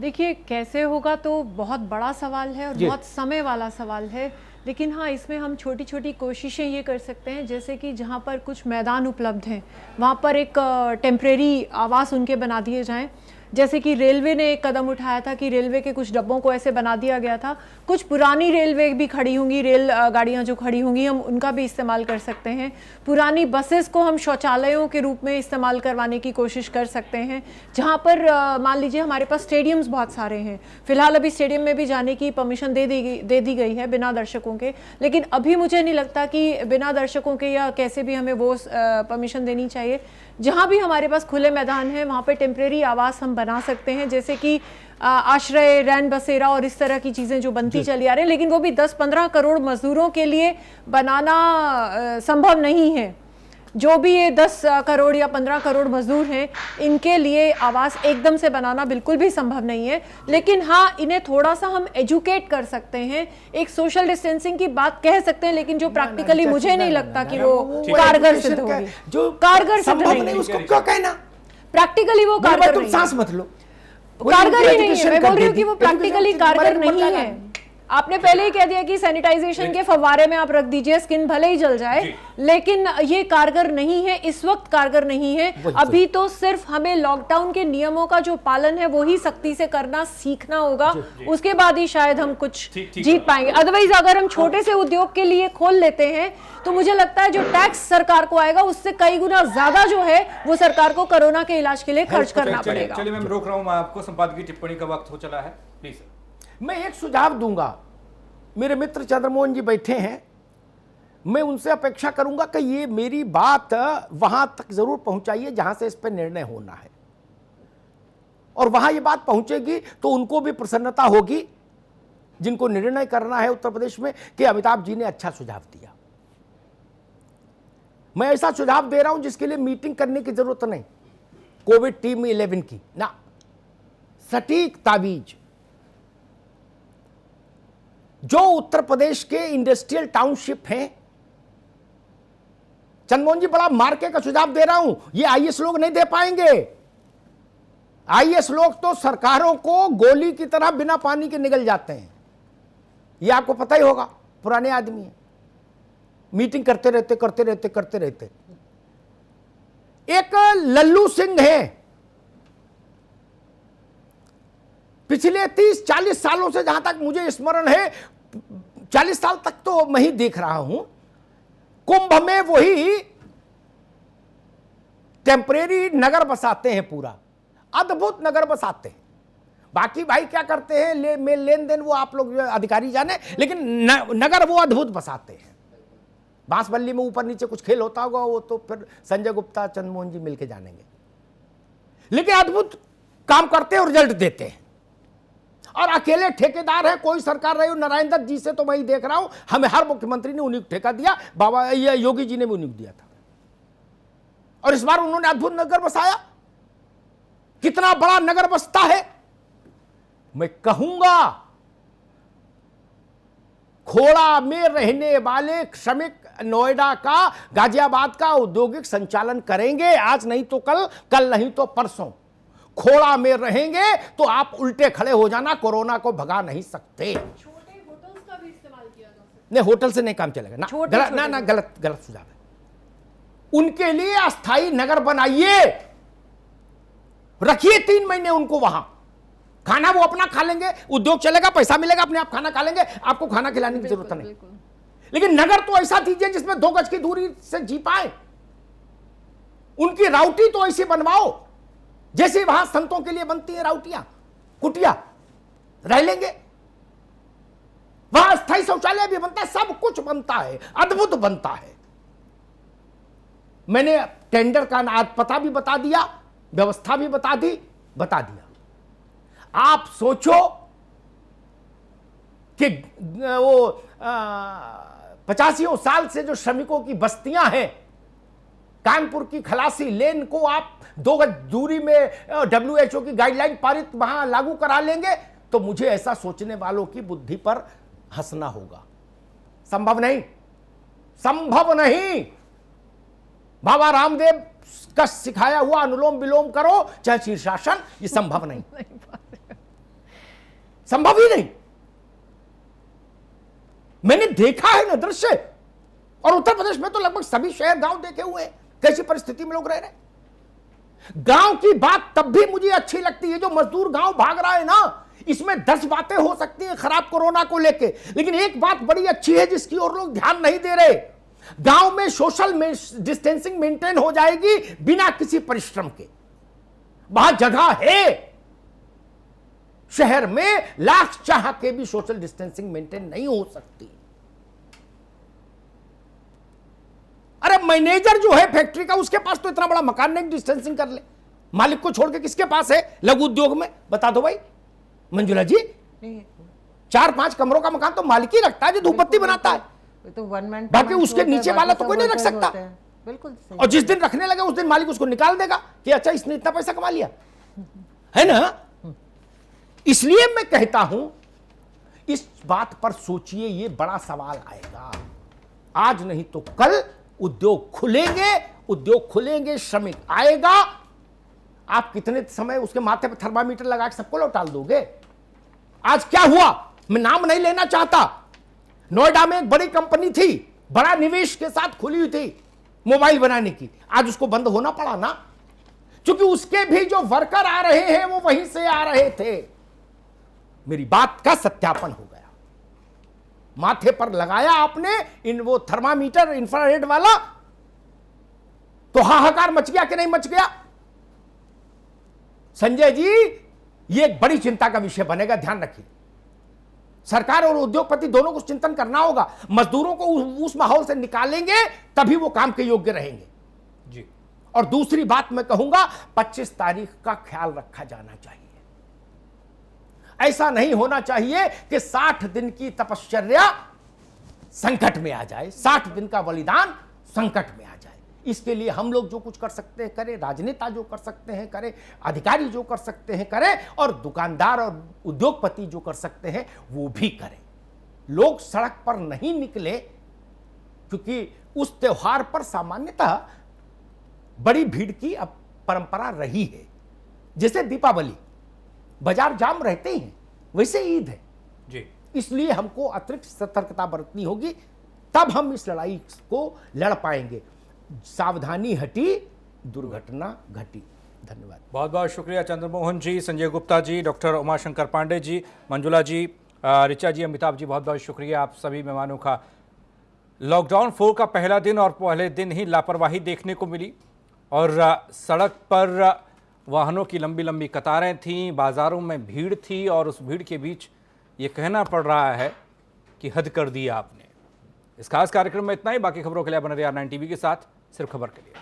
देखिए, कैसे होगा तो बहुत बड़ा सवाल है और बहुत समय वाला सवाल है। लेकिन हाँ, इसमें हम छोटी छोटी कोशिशें ये कर सकते हैं, जैसे कि जहाँ पर कुछ मैदान उपलब्ध हैं वहाँ पर एक टेम्परेरी आवास उनके बना दिए जाएं। जैसे कि रेलवे ने एक कदम उठाया था कि रेलवे के कुछ डब्बों को ऐसे बना दिया गया था। कुछ पुरानी रेलवे भी खड़ी होंगी, रेल गाड़ियां जो खड़ी होंगी, हम उनका भी इस्तेमाल कर सकते हैं। पुरानी बसेस को हम शौचालयों के रूप में इस्तेमाल करवाने की कोशिश कर सकते हैं। जहां पर मान लीजिए हमारे पास स्टेडियम्स बहुत सारे हैं, फिलहाल अभी स्टेडियम में भी जाने की परमिशन दे दी गई है बिना दर्शकों के, लेकिन अभी मुझे नहीं लगता कि बिना दर्शकों के या कैसे भी हमें वो परमिशन देनी चाहिए। जहाँ भी हमारे पास खुले मैदान है वहाँ पे टेम्परेरी आवास हम बना सकते हैं, जैसे कि आश्रय, रैन बसेरा और इस तरह की चीज़ें जो बनती चली आ रही है, लेकिन वो भी 10-15 करोड़ मजदूरों के लिए बनाना संभव नहीं है। जो भी ये 10 करोड़ या 15 करोड़ मजदूर हैं, इनके लिए आवास एकदम से बनाना बिल्कुल भी संभव नहीं है। लेकिन हाँ, इन्हें थोड़ा सा हम एजुकेट कर सकते हैं, एक सोशल डिस्टेंसिंग की बात कह सकते हैं, लेकिन जो प्रैक्टिकली मुझे नहीं लगता कि वो कारगर सिद्ध होगी। जो कारगर सिद्ध संभव नहीं नहीं, उसको क्यों कहना? प्रैक्टिकली वो कारगर तुम नहीं सांस मत लो, कारगर ही नहीं है। मैं बोल रही हूँ कि वो प्रैक्टिकली कारगर नहीं है। आपने पहले ही कह दिया कि सैनिटाइजेशन के फव्वारे में आप रख दीजिए, स्किन भले ही जल जाए, लेकिन ये कारगर नहीं है, इस वक्त कारगर नहीं है। अभी तो सिर्फ हमें लॉकडाउन के नियमों का जो पालन है वो ही सख्ती से करना सीखना होगा, उसके बाद ही शायद हम कुछ जीत पाएंगे। अदरवाइज अगर हम छोटे से उद्योग के लिए खोल लेते हैं तो मुझे लगता है जो टैक्स सरकार को आएगा उससे कई गुना ज्यादा जो है वो सरकार को कोरोना के इलाज के लिए खर्च करना पड़ेगा। चलिए मैं रोक रहा हूं, आपको संपादकीय टिप्पणी का वक्त हो चला है, प्लीज। मैं एक सुझाव दूंगा, मेरे मित्र चंद्रमोहन जी बैठे हैं, मैं उनसे अपेक्षा करूंगा कि ये मेरी बात वहां तक जरूर पहुंचाइए जहां से इस पर निर्णय होना है, और वहां ये बात पहुंचेगी तो उनको भी प्रसन्नता होगी जिनको निर्णय करना है उत्तर प्रदेश में कि अमिताभ जी ने अच्छा सुझाव दिया। मैं ऐसा सुझाव दे रहा हूं जिसके लिए मीटिंग करने की जरूरत नहीं, कोविड टीम 11 की ना, सटीक तावीज। जो उत्तर प्रदेश के इंडस्ट्रियल टाउनशिप हैं, चंद्रमोहन जी बड़ा मार्के का सुझाव दे रहा हूं, ये आईएएस लोग नहीं दे पाएंगे। आईएएस लोग तो सरकारों को गोली की तरह बिना पानी के निगल जाते हैं, ये आपको पता ही होगा, पुराने आदमी हैं, मीटिंग करते रहते। एक लल्लू सिंह है, पिछले 30-40 सालों से जहां तक मुझे स्मरण है, 40 साल तक तो मैं ही देख रहा हूं, कुंभ में वही टेम्परेरी नगर बसाते हैं, पूरा अद्भुत नगर बसाते हैं। बाकी भाई क्या करते हैं लेन देन वो आप लोग अधिकारी जाने, लेकिन नगर वो अद्भुत बसाते हैं। बांसबल्ली में ऊपर नीचे कुछ खेल होता होगा, वो तो फिर संजय गुप्ता चंद्रमोहन जी मिलके जानेंगे, लेकिन अद्भुत काम करते हैं और रिजल्ट देते हैं। और अकेले ठेकेदार है, कोई सरकार रही हो, नारायण दत्त जी से तो मैं ही देख रहा हूं, हमें हर मुख्यमंत्री ने उन्हीं को ठेका दिया, बाबा योगी जी ने भी उन्हीं को दिया था, और इस बार उन्होंने अद्भुत नगर बसाया। कितना बड़ा नगर बसता है, मैं कहूंगा खोड़ा में रहने वाले श्रमिक नोएडा का, गाजियाबाद का औद्योगिक संचालन करेंगे, आज नहीं तो कल नहीं तो परसों। खोड़ा में रहेंगे तो आप उल्टे खड़े हो जाना, कोरोना को भगा नहीं सकते। छोटे होटल्स का भी इस्तेमाल किया जा सकता है। नहीं, होटल से नहीं काम चलेगा ना, गलत सुझाव है। उनके लिए अस्थाई नगर बनाइए, रखिए 3 महीने उनको वहां, खाना वो अपना खा लेंगे, उद्योग चलेगा, पैसा मिलेगा, अपने आप खाना खा लेंगे, आपको खाना खिलाने की जरूरत नहीं। लेकिन नगर तो ऐसा दीजिए जिसमें 2 गज की दूरी से जी पाए। उनकी राउटी तो ऐसी बनवाओ जैसे वहां संतों के लिए बनती है राउटियां, कुटिया, रह लेंगे। वहां स्थायी शौचालय भी बनता है, सब कुछ बनता है, अद्भुत बनता है। मैंने टेंडर का आज पता भी बता दिया, व्यवस्था भी बता दिया। आप सोचो कि वो 85 साल से जो श्रमिकों की बस्तियां हैं, कानपुर की खलासी लेन को आप 2 गज दूरी में WHO की गाइडलाइन पारित वहां लागू करा लेंगे, तो मुझे ऐसा सोचने वालों की बुद्धि पर हंसना होगा। संभव नहीं। बाबा रामदेव का सिखाया हुआ अनुलोम विलोम करो चाहे शीर्षासन, ये संभव नहीं। संभव ही नहीं। मैंने देखा है ना दृश्य, और उत्तर प्रदेश में तो लगभग सभी शहर गांव देखे हुए हैं, कैसी परिस्थिति में लोग रह रहे हैं। गांव की बात तब भी मुझे अच्छी लगती है, जो मजदूर गांव भाग रहा है ना, इसमें 10 बातें हो सकती हैं खराब कोरोना को लेके, लेकिन एक बात बड़ी अच्छी है जिसकी ओर लोग ध्यान नहीं दे रहे। गांव में सोशल डिस्टेंसिंग मेंटेन हो जाएगी बिना किसी परिश्रम के। वहां जगह है, शहर में लाख चाह के भी सोशल डिस्टेंसिंग मेंटेन नहीं हो सकती। अरे मैनेजर जो है फैक्ट्री का, उसके पास तो इतना बड़ा मकान नहीं, डिस्टेंसिंग कर ले। मालिक को छोड़ के किसके पास है लघु उद्योग में, बता दो भाई मंजुला जी। 4-5 कमरों का मकान तो मालिक ही रखता है, जो धूपबत्ती बनाता है, तो वन मैन, बाकी उसके नीचे वाला तो कोई नहीं रख सकता। बिल्कुल सही। और जिस दिन रखने लगे उस दिन मालिक उसको निकाल देगा कि अच्छा इसने इतना पैसा कमा लिया, है ना। इसलिए मैं कहता हूं इस बात पर सोचिए, ये बड़ा सवाल आएगा। आज नहीं तो कल उद्योग खुलेंगे, श्रमिक आएगा। आप कितने समय उसके माथे पर थर्मामीटर लगा के सबको लौटा दोगे? आज क्या हुआ, मैं नाम नहीं लेना चाहता, नोएडा में एक बड़ी कंपनी थी, बड़ा निवेश के साथ खुली हुई थी मोबाइल बनाने की, आज उसको बंद होना पड़ा ना, क्योंकि उसके भी जो वर्कर आ रहे हैं वो वहीं से आ रहे थे। मेरी बात का सत्यापन हो गया। माथे पर लगाया आपने वो थर्मामीटर इंफ्रारेड वाला, तो हाहाकार मच गया कि नहीं मच गया? संजय जी, ये एक बड़ी चिंता का विषय बनेगा, ध्यान रखिए। सरकार और उद्योगपति दोनों को चिंतन करना होगा। मजदूरों को उस माहौल से निकालेंगे तभी वो काम के योग्य रहेंगे जी। और दूसरी बात मैं कहूंगा, 25 तारीख का ख्याल रखा जाना चाहिए। ऐसा नहीं होना चाहिए कि 60 दिन की तपश्चर्या संकट में आ जाए, 60 दिन का बलिदान संकट में आ जाए। इसके लिए हम लोग जो कुछ कर सकते हैं करें, राजनेता जो कर सकते हैं करें, अधिकारी जो कर सकते हैं करें, और दुकानदार और उद्योगपति जो कर सकते हैं वो भी करें। लोग सड़क पर नहीं निकले, क्योंकि उस त्योहार पर सामान्यतः बड़ी भीड़ की अब परंपरा रही है। जैसे दीपावली बाजार जाम रहते ही हैं, वैसे ईद है जी। इसलिए हमको अतिरिक्त सतर्कता बरतनी होगी, तब हम इस लड़ाई को लड़ पाएंगे। सावधानी हटी, दुर्घटना घटी। धन्यवाद। बहुत बहुत शुक्रिया चंद्रमोहन जी, संजय गुप्ता जी, डॉक्टर उमाशंकर पांडे जी, मंजुला जी, ऋचा जी, अमिताभ जी, बहुत बहुत शुक्रिया आप सभी मेहमानों का। लॉकडाउन 4 का पहला दिन और पहले दिन ही लापरवाही देखने को मिली और सड़क पर वाहनों की लंबी लंबी कतारें थीं, बाज़ारों में भीड़ थी और उस भीड़ के बीच ये कहना पड़ रहा है कि हद कर दिया आपने। इस खास कार्यक्रम में इतना ही। बाकी खबरों के लिए बने रहिए R9 टीवी के साथ, सिर्फ खबर के लिए।